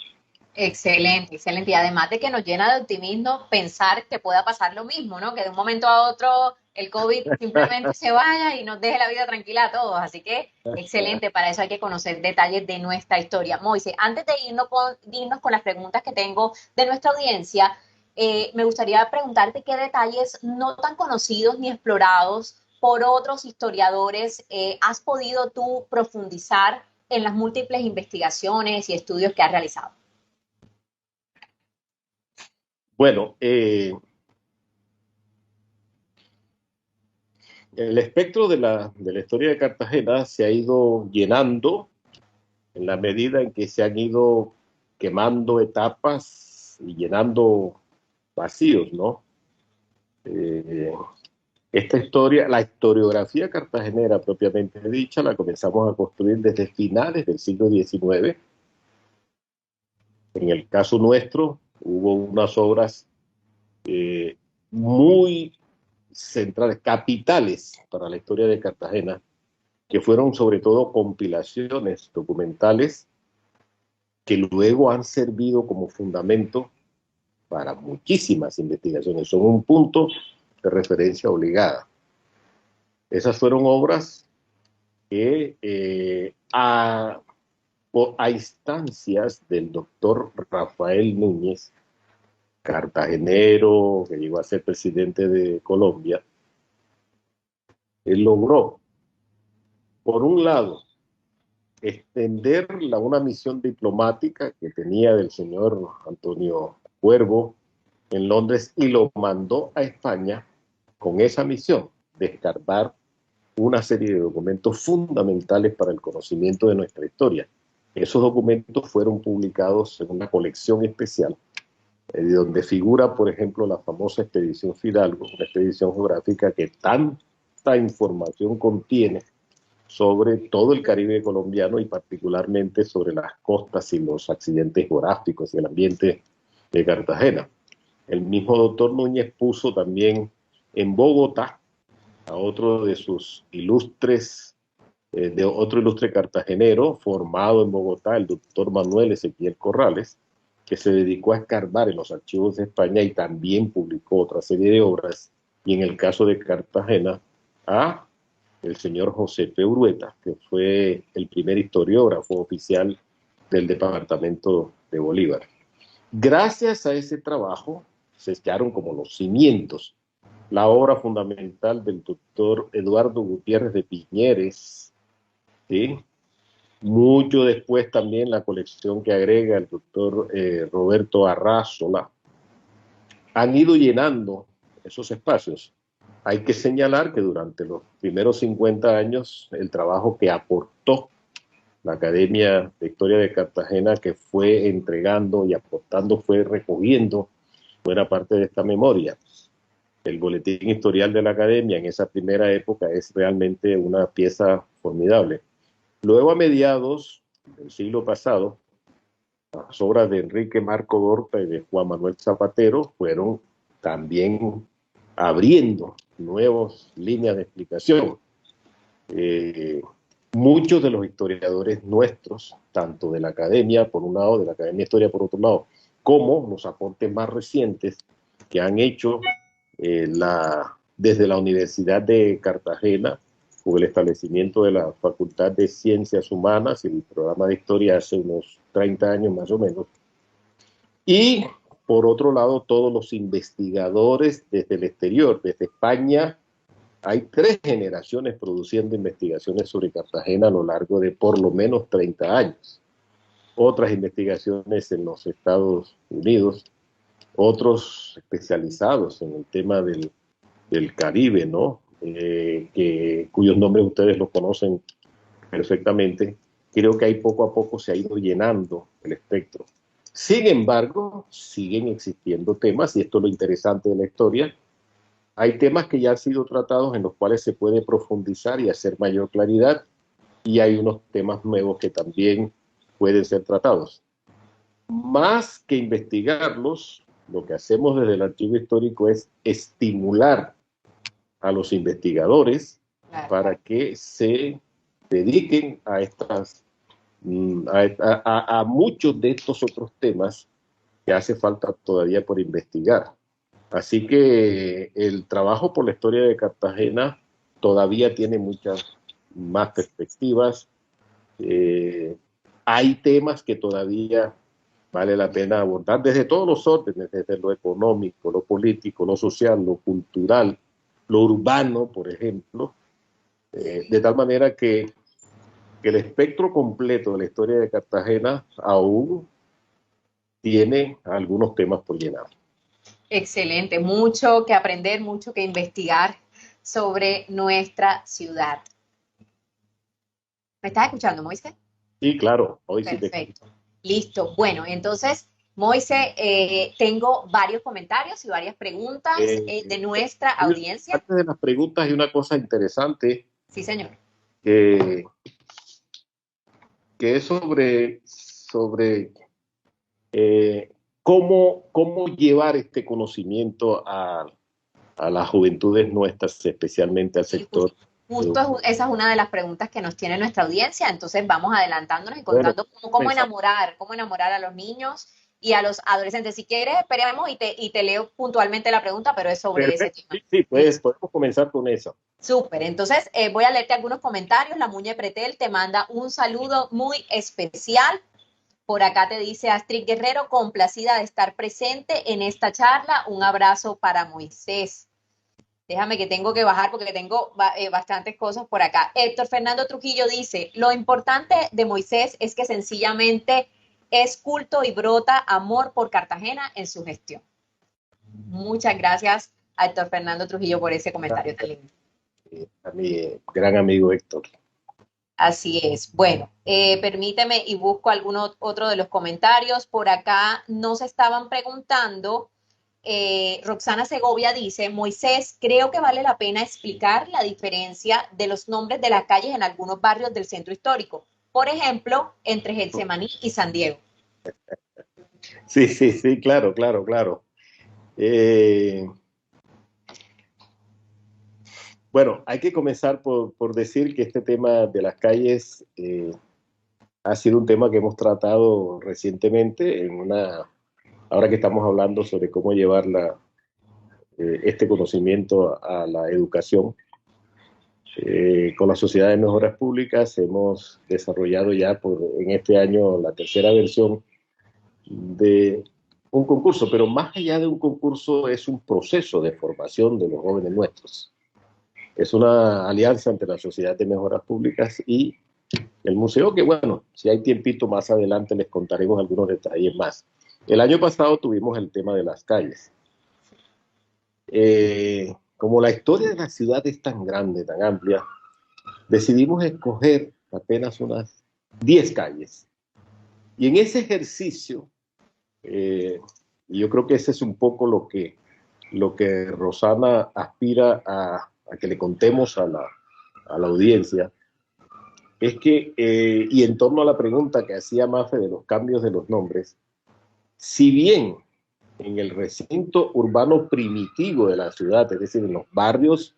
Excelente, excelente. Y además de que nos llena de optimismo pensar que pueda pasar lo mismo, ¿no? Que de un momento a otro el COVID simplemente se vaya y nos deje la vida tranquila a todos. Así que excelente, para eso hay que conocer detalles de nuestra historia. Moise, antes de irnos con las preguntas que tengo de nuestra audiencia, me gustaría preguntarte qué detalles no tan conocidos ni explorados por otros historiadores has podido tú profundizar en las múltiples investigaciones y estudios que has realizado. Bueno, el espectro de la historia de Cartagena se ha ido llenando en la medida en que se han ido quemando etapas y llenando vacíos, ¿no? Esta historia, la historiografía cartagenera propiamente dicha, la comenzamos a construir desde finales del siglo XIX. En el caso nuestro, hubo unas obras muy centrales, capitales para la historia de Cartagena, que fueron sobre todo compilaciones documentales que luego han servido como fundamento para muchísimas investigaciones. Son un punto de referencia obligada. Esas fueron obras que a instancias del doctor Rafael Núñez, cartagenero, que llegó a ser presidente de Colombia, él logró, por un lado, extender una misión diplomática que tenía del señor Antonio Cuervo en Londres y lo mandó a España con esa misión de escarbar una serie de documentos fundamentales para el conocimiento de nuestra historia. Esos documentos fueron publicados en una colección especial, donde figura, por ejemplo, la famosa expedición Fidalgo, una expedición geográfica que tanta información contiene sobre todo el Caribe colombiano y particularmente sobre las costas y los accidentes geográficos y el ambiente de Cartagena. El mismo doctor Núñez puso también en Bogotá a otro de sus ilustres, de otro ilustre cartagenero formado en Bogotá, el doctor Manuel Ezequiel Corrales, que se dedicó a escarbar en los archivos de España y también publicó otra serie de obras, y en el caso de Cartagena, a el señor José P. Urueta, que fue el primer historiógrafo oficial del departamento de Bolívar. Gracias a ese trabajo se echaron como los cimientos la obra fundamental del doctor Eduardo Gutiérrez de Piñeres, ¿sí? Mucho después también la colección que agrega el doctor Roberto Arrázola, han ido llenando esos espacios. Hay que señalar que durante los primeros 50 años el trabajo que aportó la Academia de Historia de Cartagena, que fue entregando y aportando, fue recogiendo buena parte de esta memoria. El boletín historial de la Academia en esa primera época es realmente una pieza formidable. Luego, a mediados del siglo pasado, las obras de Enrique Marco Dorta y de Juan Manuel Zapatero fueron también abriendo nuevas líneas de explicación. Muchos de los historiadores nuestros, tanto de la Academia por un lado, de la Academia de Historia por otro lado, como los aportes más recientes que han hecho desde la Universidad de Cartagena, con el establecimiento de la Facultad de Ciencias Humanas y el programa de Historia hace unos 30 años más o menos. Y, por otro lado, todos los investigadores desde el exterior, desde España. Hay 3 generaciones produciendo investigaciones sobre Cartagena a lo largo de por lo menos 30 años. Otras investigaciones en los Estados Unidos, otros especializados en el tema del Caribe, ¿no? Cuyos nombres ustedes los conocen perfectamente. Creo que ahí poco a poco se ha ido llenando el espectro. Sin embargo, siguen existiendo temas, y esto es lo interesante de la historia. Hay temas que ya han sido tratados en los cuales se puede profundizar y hacer mayor claridad, y hay unos temas nuevos que también pueden ser tratados. Más que investigarlos, lo que hacemos desde el archivo histórico es estimular a los investigadores para que se dediquen a muchos de estos otros temas que hace falta todavía por investigar. Así que el trabajo por la historia de Cartagena todavía tiene muchas más perspectivas. Hay temas que todavía vale la pena abordar desde todos los órdenes, desde lo económico, lo político, lo social, lo cultural, lo urbano, por ejemplo, de tal manera que el espectro completo de la historia de Cartagena aún tiene algunos temas por llenar. Excelente, mucho que aprender, mucho que investigar sobre nuestra ciudad. ¿Me estás escuchando, Moisés? Sí, claro, hoy sí te Perfecto. Listo. Bueno, entonces, Moisés, tengo varios comentarios y varias preguntas de nuestra audiencia. Antes de las preguntas, hay una cosa interesante. Sí, señor. Que es sobre cómo llevar este conocimiento a las juventudes nuestras, especialmente al sector. Justo esa es una de las preguntas que nos tiene nuestra audiencia, entonces vamos adelantándonos y contando cómo enamorar a los niños y a los adolescentes. Si quieres, esperemos y te leo puntualmente la pregunta, pero es sobre ese Perfecto, tema. sí, pues podemos comenzar con eso. Súper, entonces voy a leerte algunos comentarios. La Muñe Pretel te manda un saludo muy especial. Por acá te dice Astrid Guerrero, complacida de estar presente en esta charla. Un abrazo para Moisés. Déjame que tengo que bajar porque tengo bastantes cosas por acá. Héctor Fernando Trujillo dice, lo importante de Moisés es que sencillamente es culto y brota amor por Cartagena en su gestión. Muchas gracias a Héctor Fernando Trujillo por ese comentario tan lindo. A mi gran amigo Héctor. Así es. Bueno, permíteme y busco alguno otro de los comentarios. Por acá nos estaban preguntando, Roxana Segovia dice, Moisés, creo que vale la pena explicar la diferencia de los nombres de las calles en algunos barrios del centro histórico. Por ejemplo, entre Getsemaní y San Diego. Sí, sí, sí, claro, claro, claro. Bueno, hay que comenzar por decir que este tema de las calles ha sido un tema que hemos tratado recientemente ahora que estamos hablando sobre cómo llevar este conocimiento a la educación. Con la Sociedad de Mejoras Públicas hemos desarrollado ya en este año la tercera versión de un concurso, pero más allá de un concurso es un proceso de formación de los jóvenes nuestros. Es una alianza entre la Sociedad de Mejoras Públicas y el museo, que bueno, si hay tiempito más adelante les contaremos algunos detalles más. El año pasado tuvimos el tema de las calles. Como la historia de la ciudad es tan grande, tan amplia, decidimos escoger apenas unas 10 calles. Y en ese ejercicio, yo creo que ese es un poco lo que Rosana aspira a que le contemos a la audiencia, es que, y en torno a la pregunta que hacía Mafe de los cambios de los nombres, si bien en el recinto urbano primitivo de la ciudad, es decir, en los barrios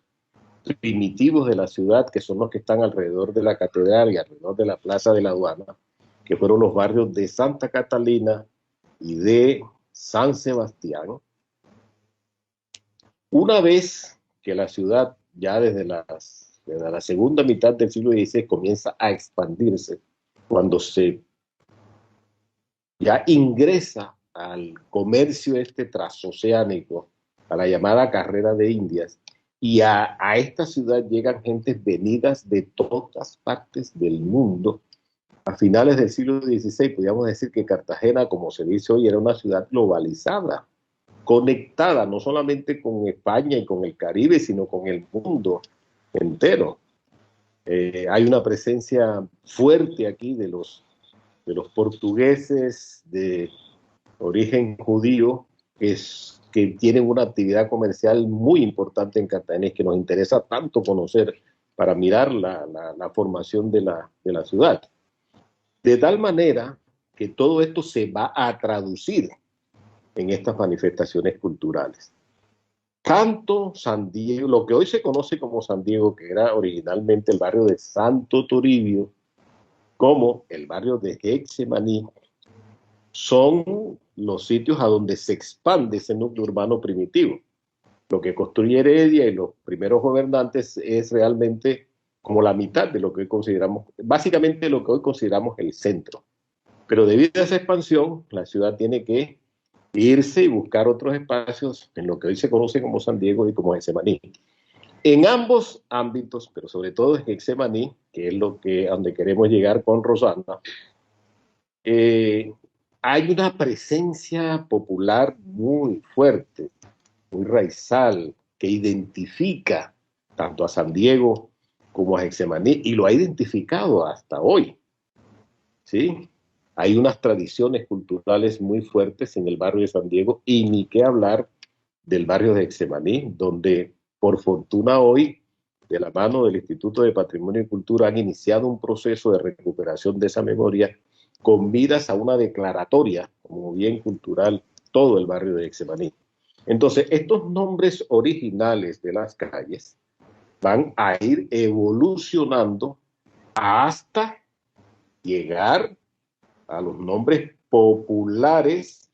primitivos de la ciudad, que son los que están alrededor de la catedral y alrededor de la plaza de la aduana, que fueron los barrios de Santa Catalina y de San Sebastián, una vez que la ciudad, ya desde la segunda mitad del siglo XVI, comienza a expandirse, cuando se ya ingresa al comercio transoceánico, a la llamada carrera de Indias, y a esta ciudad llegan gentes venidas de todas partes del mundo. A finales del siglo XVI podríamos decir que Cartagena, como se dice hoy, era una ciudad globalizada, conectada no solamente con España y con el Caribe, sino con el mundo entero. Hay una presencia fuerte aquí de los portugueses de origen judío que tienen una actividad comercial muy importante en Cartagena y que nos interesa tanto conocer para mirar la formación de la ciudad. De tal manera que todo esto se va a traducir en estas manifestaciones culturales. Tanto San Diego, lo que hoy se conoce como San Diego, que era originalmente el barrio de Santo Toribio, como el barrio de Getsemaní, son los sitios a donde se expande ese núcleo urbano primitivo. Lo que construye Heredia y los primeros gobernantes es realmente como la mitad de lo que hoy consideramos, básicamente lo que hoy consideramos el centro. Pero debido a esa expansión, la ciudad tiene que irse y buscar otros espacios en lo que hoy se conoce como San Diego y como Getsemaní. En ambos ámbitos, pero sobre todo en Getsemaní, que es a donde queremos llegar con Rosana, hay una presencia popular muy fuerte, muy raizal, que identifica tanto a San Diego como a Getsemaní, y lo ha identificado hasta hoy, ¿sí? Hay unas tradiciones culturales muy fuertes en el barrio de San Diego, y ni qué hablar del barrio de Getsemaní, donde por fortuna hoy, de la mano del Instituto de Patrimonio y Cultura, han iniciado un proceso de recuperación de esa memoria con miras a una declaratoria como bien cultural todo el barrio de Getsemaní. Entonces, estos nombres originales de las calles van a ir evolucionando hasta llegar a los nombres populares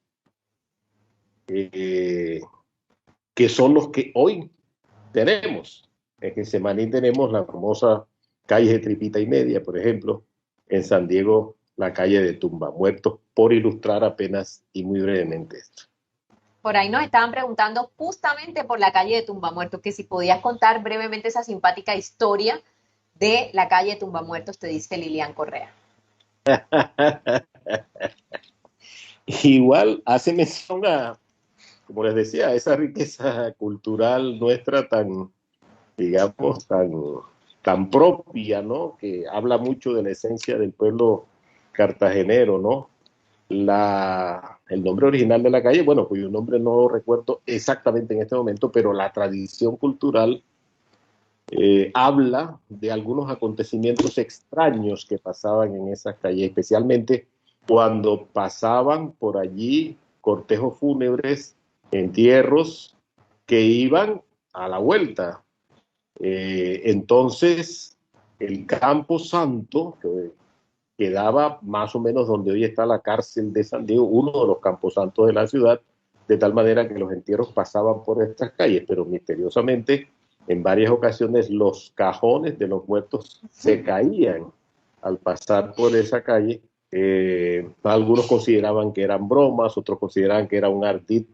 eh, que son los que hoy tenemos. En Getsemaní tenemos la famosa calle de Tripita y Media, por ejemplo. En San Diego, la calle de Tumba Muertos, por ilustrar apenas y muy brevemente esto. Por ahí nos estaban preguntando justamente por la calle de Tumbamuertos, que si podías contar brevemente esa simpática historia de la calle de Tumbamuertos, te dice Lilian Correa. Igual hace mención a, como les decía, a esa riqueza cultural nuestra tan, digamos, tan propia, ¿no? Que habla mucho de la esencia del pueblo cartagenero, ¿no? El nombre original de la calle, bueno, cuyo nombre no lo recuerdo exactamente en este momento, pero la tradición cultural habla de algunos acontecimientos extraños que pasaban en esa calle, especialmente cuando pasaban por allí cortejos fúnebres, entierros que iban a la vuelta. Entonces, el Campo Santo, que quedaba más o menos donde hoy está la cárcel de San Diego, uno de los camposantos de la ciudad, de tal manera que los entierros pasaban por estas calles, pero misteriosamente en varias ocasiones los cajones de los muertos se caían al pasar por esa calle. Algunos consideraban que eran bromas, otros consideraban que era un ardid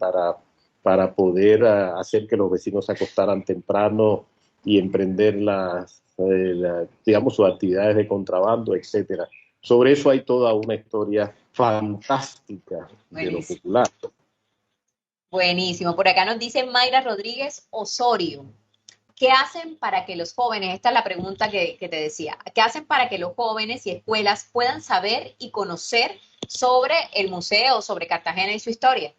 para poder hacer que los vecinos se acostaran temprano y emprender digamos, sus actividades de contrabando, etcétera. Sobre eso hay toda una historia fantástica de lo popular. Buenísimo. Por acá nos dice Mayra Rodríguez Osorio. ¿Qué hacen para que los jóvenes, esta es la pregunta que te decía, qué hacen para que los jóvenes y escuelas puedan saber y conocer sobre el museo, sobre Cartagena y su historia?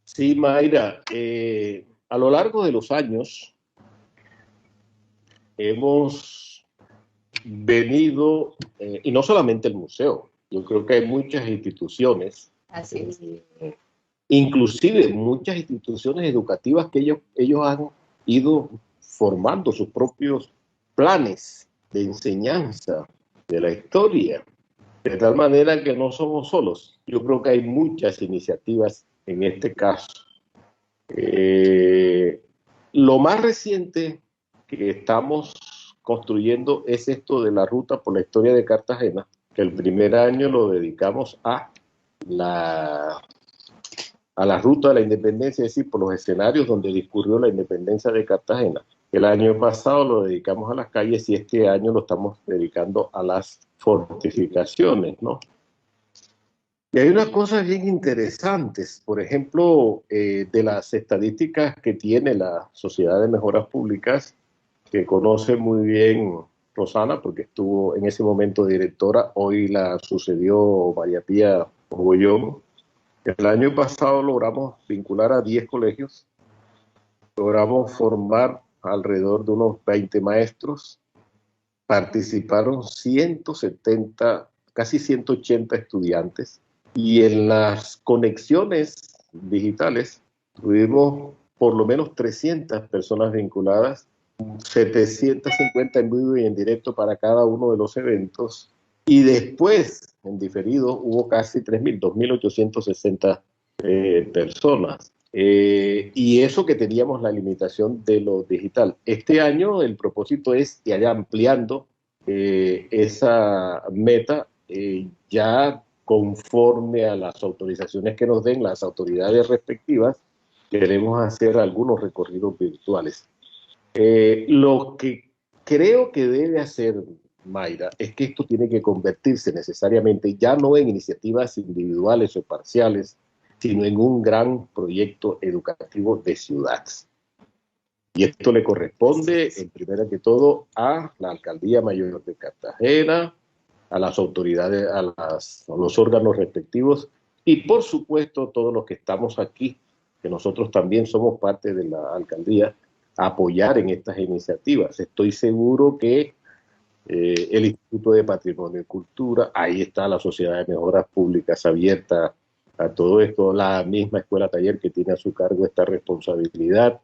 Sí, Mayra, a lo largo de los años hemos venido, y no solamente el museo, yo creo que hay muchas instituciones, Así es. Inclusive muchas instituciones educativas que ellos han ido formando sus propios planes de enseñanza de la historia, de tal manera que no somos solos. Yo creo que hay muchas iniciativas en este caso. Lo más reciente que estamos construyendo es esto de la ruta por la historia de Cartagena, que el primer año lo dedicamos a la ruta de la independencia, es decir, por los escenarios donde discurrió la independencia de Cartagena. El año pasado lo dedicamos a las calles y este año lo estamos dedicando a las fortificaciones, ¿no? Y hay unas cosas bien interesantes, por ejemplo, de las estadísticas que tiene la Sociedad de Mejoras Públicas, que conoce muy bien Rosana, porque estuvo en ese momento directora, hoy la sucedió María Pía Mogollón. El año pasado logramos vincular a 10 colegios, logramos formar alrededor de unos 20 maestros, participaron 170, casi 180 estudiantes, y en las conexiones digitales tuvimos por lo menos 300 personas vinculadas, 750 en vivo y en directo para cada uno de los eventos, y después, en diferido, hubo casi 3.000, 2.860 personas. Y eso que teníamos la limitación de lo digital. Este año el propósito es ir ampliando esa meta ya conforme a las autorizaciones que nos den las autoridades respectivas. Queremos hacer algunos recorridos virtuales. Lo que creo que debe hacer Mayra es que esto tiene que convertirse necesariamente ya no en iniciativas individuales o parciales, sino en un gran proyecto educativo de ciudad. Y esto le corresponde, en primera que todo, a la Alcaldía Mayor de Cartagena, a las autoridades, a los órganos respectivos y, por supuesto, todos los que estamos aquí, que nosotros también somos parte de la alcaldía, a apoyar en estas iniciativas. Estoy seguro que el Instituto de Patrimonio y Cultura, ahí está la Sociedad de Mejoras Públicas abierta a todo esto, la misma Escuela Taller que tiene a su cargo esta responsabilidad,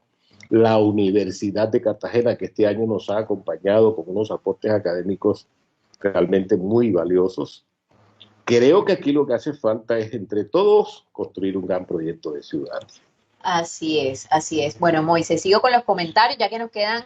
la Universidad de Cartagena que este año nos ha acompañado con unos aportes académicos realmente muy valiosos. creo que aquí lo que hace falta es entre todos construir un gran proyecto de ciudad. Así es, así es. Bueno, Moisés, sigo con los comentarios ya que nos quedan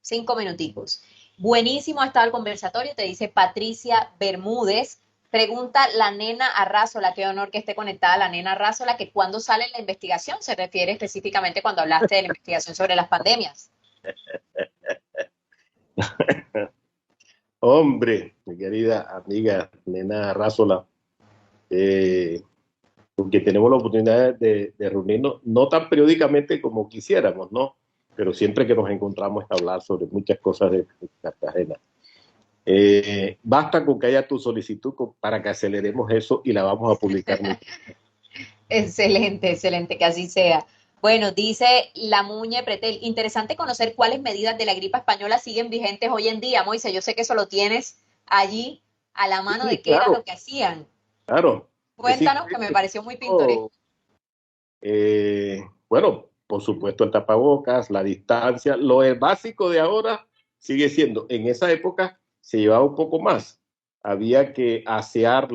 5 minuticos. Buenísimo ha estado el conversatorio, te dice Patricia Bermúdez. Pregunta la nena Arrázola, qué honor que esté conectada la nena Arrázola, que cuando sale la investigación, se refiere específicamente cuando hablaste de la investigación sobre las pandemias. Hombre, mi querida amiga nena Arrázola, porque tenemos la oportunidad de reunirnos, no tan periódicamente como quisiéramos, ¿no? Pero siempre que nos encontramos es hablar sobre muchas cosas de Cartagena. Basta con que haya tu solicitud para que aceleremos eso y la vamos a publicar. Excelente, excelente, que así sea. Bueno, dice la Muñe Pretel, interesante conocer cuáles medidas de la gripa española siguen vigentes hoy en día. Moisés, yo sé que eso lo tienes allí a la mano Sí, de qué era claro, lo que hacían. claro. Cuéntanos, que me pareció muy pintoresco. Bueno, por supuesto el tapabocas, la distancia, lo básico de ahora sigue siendo, en esa época se llevaba un poco más, había que asear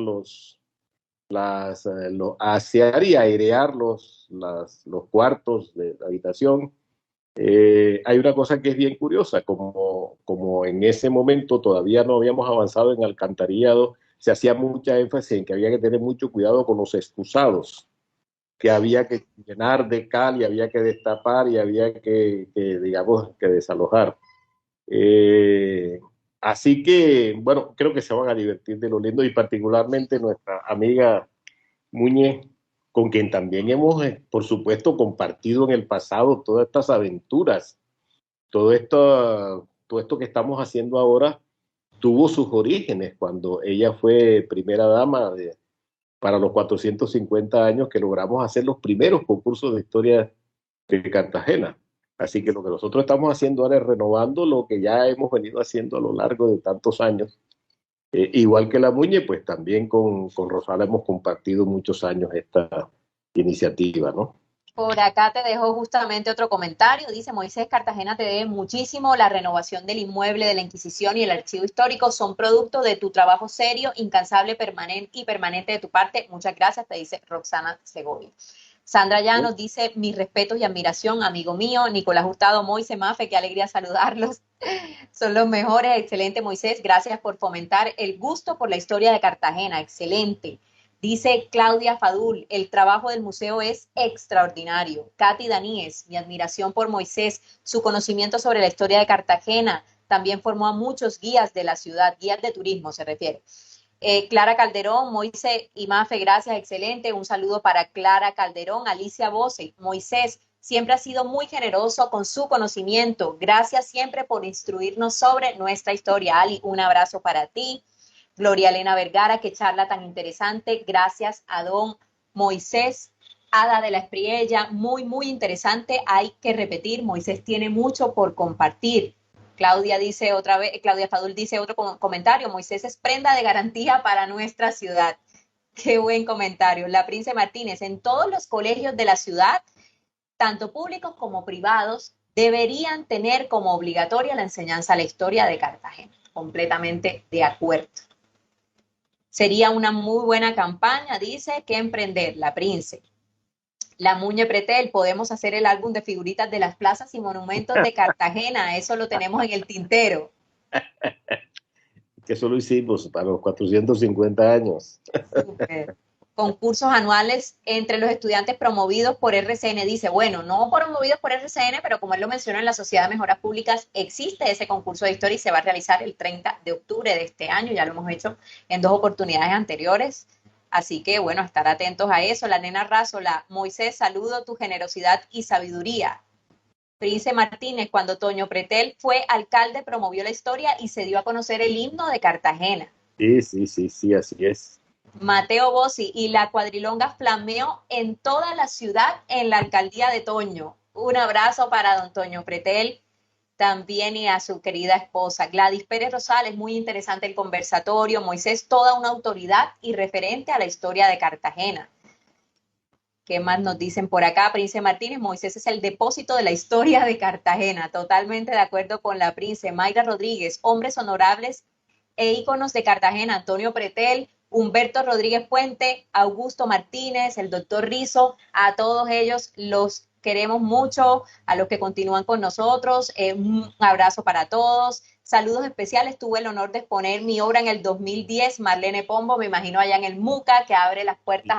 asear y airear los cuartos de la habitación. Hay una cosa que es bien curiosa, como en ese momento todavía no habíamos avanzado en alcantarillado, se hacía mucha énfasis en que había que tener mucho cuidado con los excusados, que había que llenar de cal y había que destapar y había digamos, que desalojar. Eh, Así que, bueno, creo que se van a divertir de lo lindo y particularmente nuestra amiga Muñe, con quien también hemos, por supuesto, compartido en el pasado todas estas aventuras, todo esto que estamos haciendo ahora tuvo sus orígenes cuando ella fue primera dama para los 450 años que logramos hacer los primeros concursos de historia de Cartagena. Así que lo que nosotros estamos haciendo ahora es renovando lo que ya hemos venido haciendo a lo largo de tantos años. Igual que la Muñe, pues también con Rosala hemos compartido muchos años esta iniciativa, ¿no? Por acá te dejo justamente otro comentario. Dice Moisés, Cartagena te debe muchísimo. La renovación del inmueble de la Inquisición y el archivo histórico son producto de tu trabajo serio, incansable, permanente de tu parte. Muchas gracias, te dice Roxana Segovia. Sandra Llanos dice, mis respetos y admiración, amigo mío. Nicolás Hurtado, Moisés Mafe, qué alegría saludarlos. Son los mejores. Excelente, Moisés. Gracias por fomentar el gusto por la historia de Cartagena. Excelente. Dice Claudia Fadul, el trabajo del museo es extraordinario. Katy Daníez, mi admiración por Moisés, su conocimiento sobre la historia de Cartagena. También formó a muchos guías de la ciudad, guías de turismo se refiere. Clara Calderón, Moisés y Mafe, gracias, excelente. Un saludo para Clara Calderón, Alicia Bose, Moisés, siempre ha sido muy generoso con su conocimiento. Gracias siempre por instruirnos sobre nuestra historia. Ali, un abrazo para ti. Gloria Elena Vergara, qué charla tan interesante. Gracias a don Moisés. Ada de la Espriella, muy, muy interesante. Hay que repetir, Moisés tiene mucho por compartir. Claudia dice otra vez, Claudia Fadul dice otro comentario, Moisés es prenda de garantía para nuestra ciudad. Qué buen comentario. La Prince Martínez, en todos los colegios de la ciudad, tanto públicos como privados, deberían tener como obligatoria la enseñanza a la historia de Cartagena. Completamente de acuerdo. Sería una muy buena campaña, dice, que emprender, la Prince. La Muñe Pretel, podemos hacer el álbum de figuritas de las plazas y monumentos de Cartagena, eso lo tenemos en el tintero. Que eso lo hicimos para los 450 años. Super. Concursos anuales entre los estudiantes promovidos por RCN. Dice, bueno, no promovidos por RCN, pero como él lo menciona en la Sociedad de Mejoras Públicas, existe ese concurso de historia y se va a realizar el 30 de octubre de este año. Ya lo hemos hecho en 2 oportunidades anteriores. Así que, bueno, estar atentos a eso. La nena Rázola, Moisés, saludo tu generosidad y sabiduría. Prince Martínez, cuando Toño Pretel fue alcalde, promovió la historia y se dio a conocer el himno de Cartagena. Sí, así es. Mateo Bossi, y la cuadrilonga flameó en toda la ciudad en la alcaldía de Toño. Un abrazo para don Toño Pretel también y a su querida esposa. Gladys Pérez Rosales, muy interesante el conversatorio. Moisés, toda una autoridad y referente a la historia de Cartagena. ¿Qué más nos dicen por acá? Prince Martínez, Moisés es el depósito de la historia de Cartagena. Totalmente de acuerdo con la Prince. Mayra Rodríguez, hombres honorables e íconos de Cartagena. Antonio Pretel, Humberto Rodríguez Puente, Augusto Martínez, el doctor Rizo, a todos ellos los queremos mucho, a los que continúan con nosotros, un abrazo para todos. Saludos especiales, tuve el honor de exponer mi obra en el 2010, Marlene Pombo, me imagino allá en el MUCA, que abre las puertas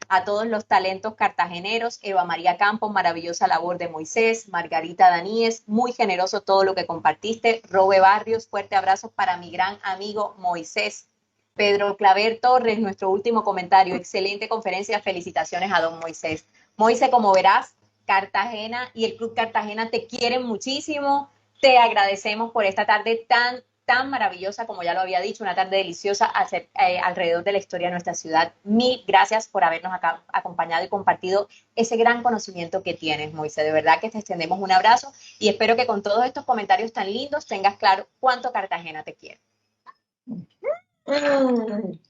a todos los talentos cartageneros. Eva María Campos, maravillosa labor de Moisés. Margarita Daníez, muy generoso todo lo que compartiste. Robe Barrios, fuerte abrazo para mi gran amigo Moisés. Pedro Claver Torres, nuestro último comentario, excelente conferencia, felicitaciones a don Moisés. Moisés, como verás, Cartagena y el Club Cartagena te quieren muchísimo, te agradecemos por esta tarde tan maravillosa, como ya lo había dicho, una tarde deliciosa alrededor de la historia de nuestra ciudad. Mil gracias por habernos acompañado y compartido ese gran conocimiento que tienes, Moisés. De verdad que te extendemos un abrazo y espero que con todos estos comentarios tan lindos tengas claro cuánto Cartagena te quiere. ¿Quién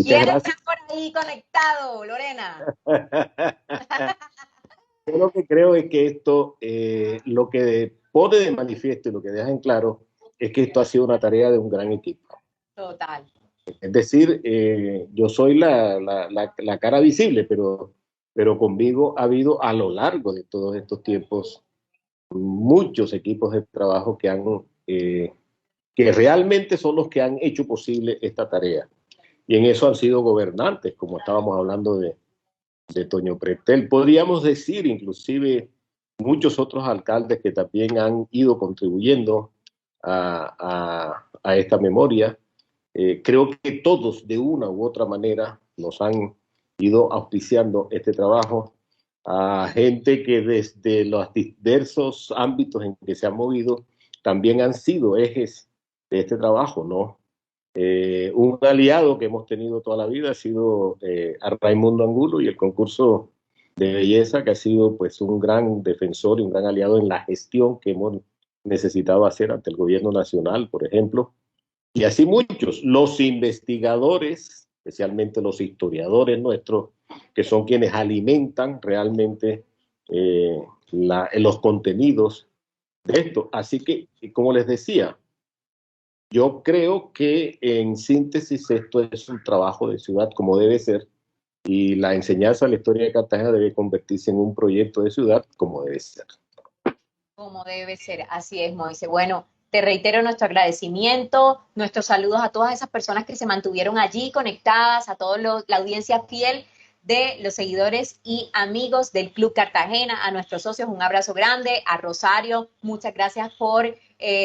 está por ahí conectado, Lorena? Yo lo que creo es que esto, lo que pone de manifiesto y lo que deja en claro es que esto ha sido una tarea de un gran equipo. Total. Es decir, yo soy la cara visible, pero conmigo ha habido a lo largo de todos estos tiempos muchos equipos de trabajo que realmente son los que han hecho posible esta tarea. Y en eso han sido gobernantes, como estábamos hablando de Toño Pretel. Podríamos decir inclusive muchos otros alcaldes que también han ido contribuyendo a esta memoria. Creo que todos de una u otra manera nos han ido auspiciando este trabajo, a gente que desde los diversos ámbitos en que se han movido también han sido ejes de este trabajo, ¿no? Un aliado que hemos tenido toda la vida ha sido a Raimundo Angulo y el concurso de belleza, que ha sido pues un gran defensor y un gran aliado en la gestión que hemos necesitado hacer ante el gobierno nacional, por ejemplo. Y así muchos, los investigadores, especialmente los historiadores nuestros, que son quienes alimentan realmente los contenidos de esto. Así que, como les decía, yo creo que en síntesis esto es un trabajo de ciudad como debe ser, y la enseñanza de la historia de Cartagena debe convertirse en un proyecto de ciudad como debe ser. Como debe ser, así es, Moisés. Bueno, te reitero nuestro agradecimiento, nuestros saludos a todas esas personas que se mantuvieron allí conectadas, a toda la audiencia fiel de los seguidores y amigos del Club Cartagena, a nuestros socios un abrazo grande, a Rosario, muchas gracias por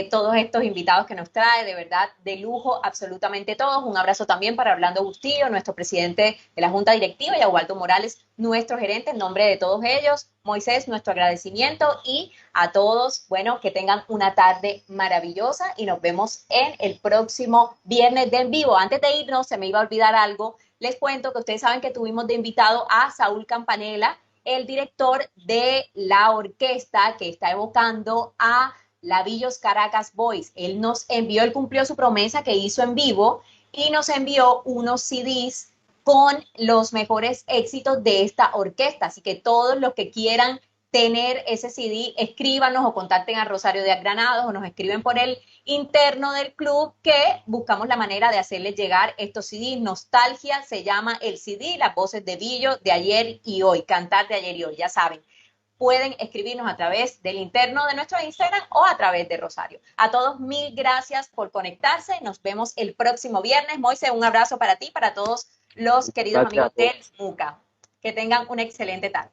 todos estos invitados que nos trae, de verdad, de lujo, absolutamente todos. Un abrazo también para Orlando Bustillo, nuestro presidente de la Junta Directiva, y a Ubaldo Morales, nuestro gerente, en nombre de todos ellos. Moisés, nuestro agradecimiento, y a todos, bueno, que tengan una tarde maravillosa y nos vemos en el próximo viernes de En Vivo. Antes de irnos, se me iba a olvidar algo. Les cuento que ustedes saben que tuvimos de invitado a Saúl Campanella, el director de la orquesta que está evocando a Lavillos Caracas Boys. Él cumplió su promesa que hizo en vivo y nos envió unos CDs con los mejores éxitos de esta orquesta. Así que todos los que quieran tener ese CD, escríbanos o contacten a Rosario de Granados o nos escriben por el interno del club, que buscamos la manera de hacerles llegar estos CDs. Nostalgia se llama el CD, las voces de Billo de ayer y hoy, cantar de ayer y hoy, ya saben. Pueden escribirnos a través del interno de nuestro Instagram o a través de Rosario. A todos, mil gracias por conectarse. Nos vemos el próximo viernes. Moisés, un abrazo para ti, para todos los queridos amigos del MUCA. Que tengan una excelente tarde.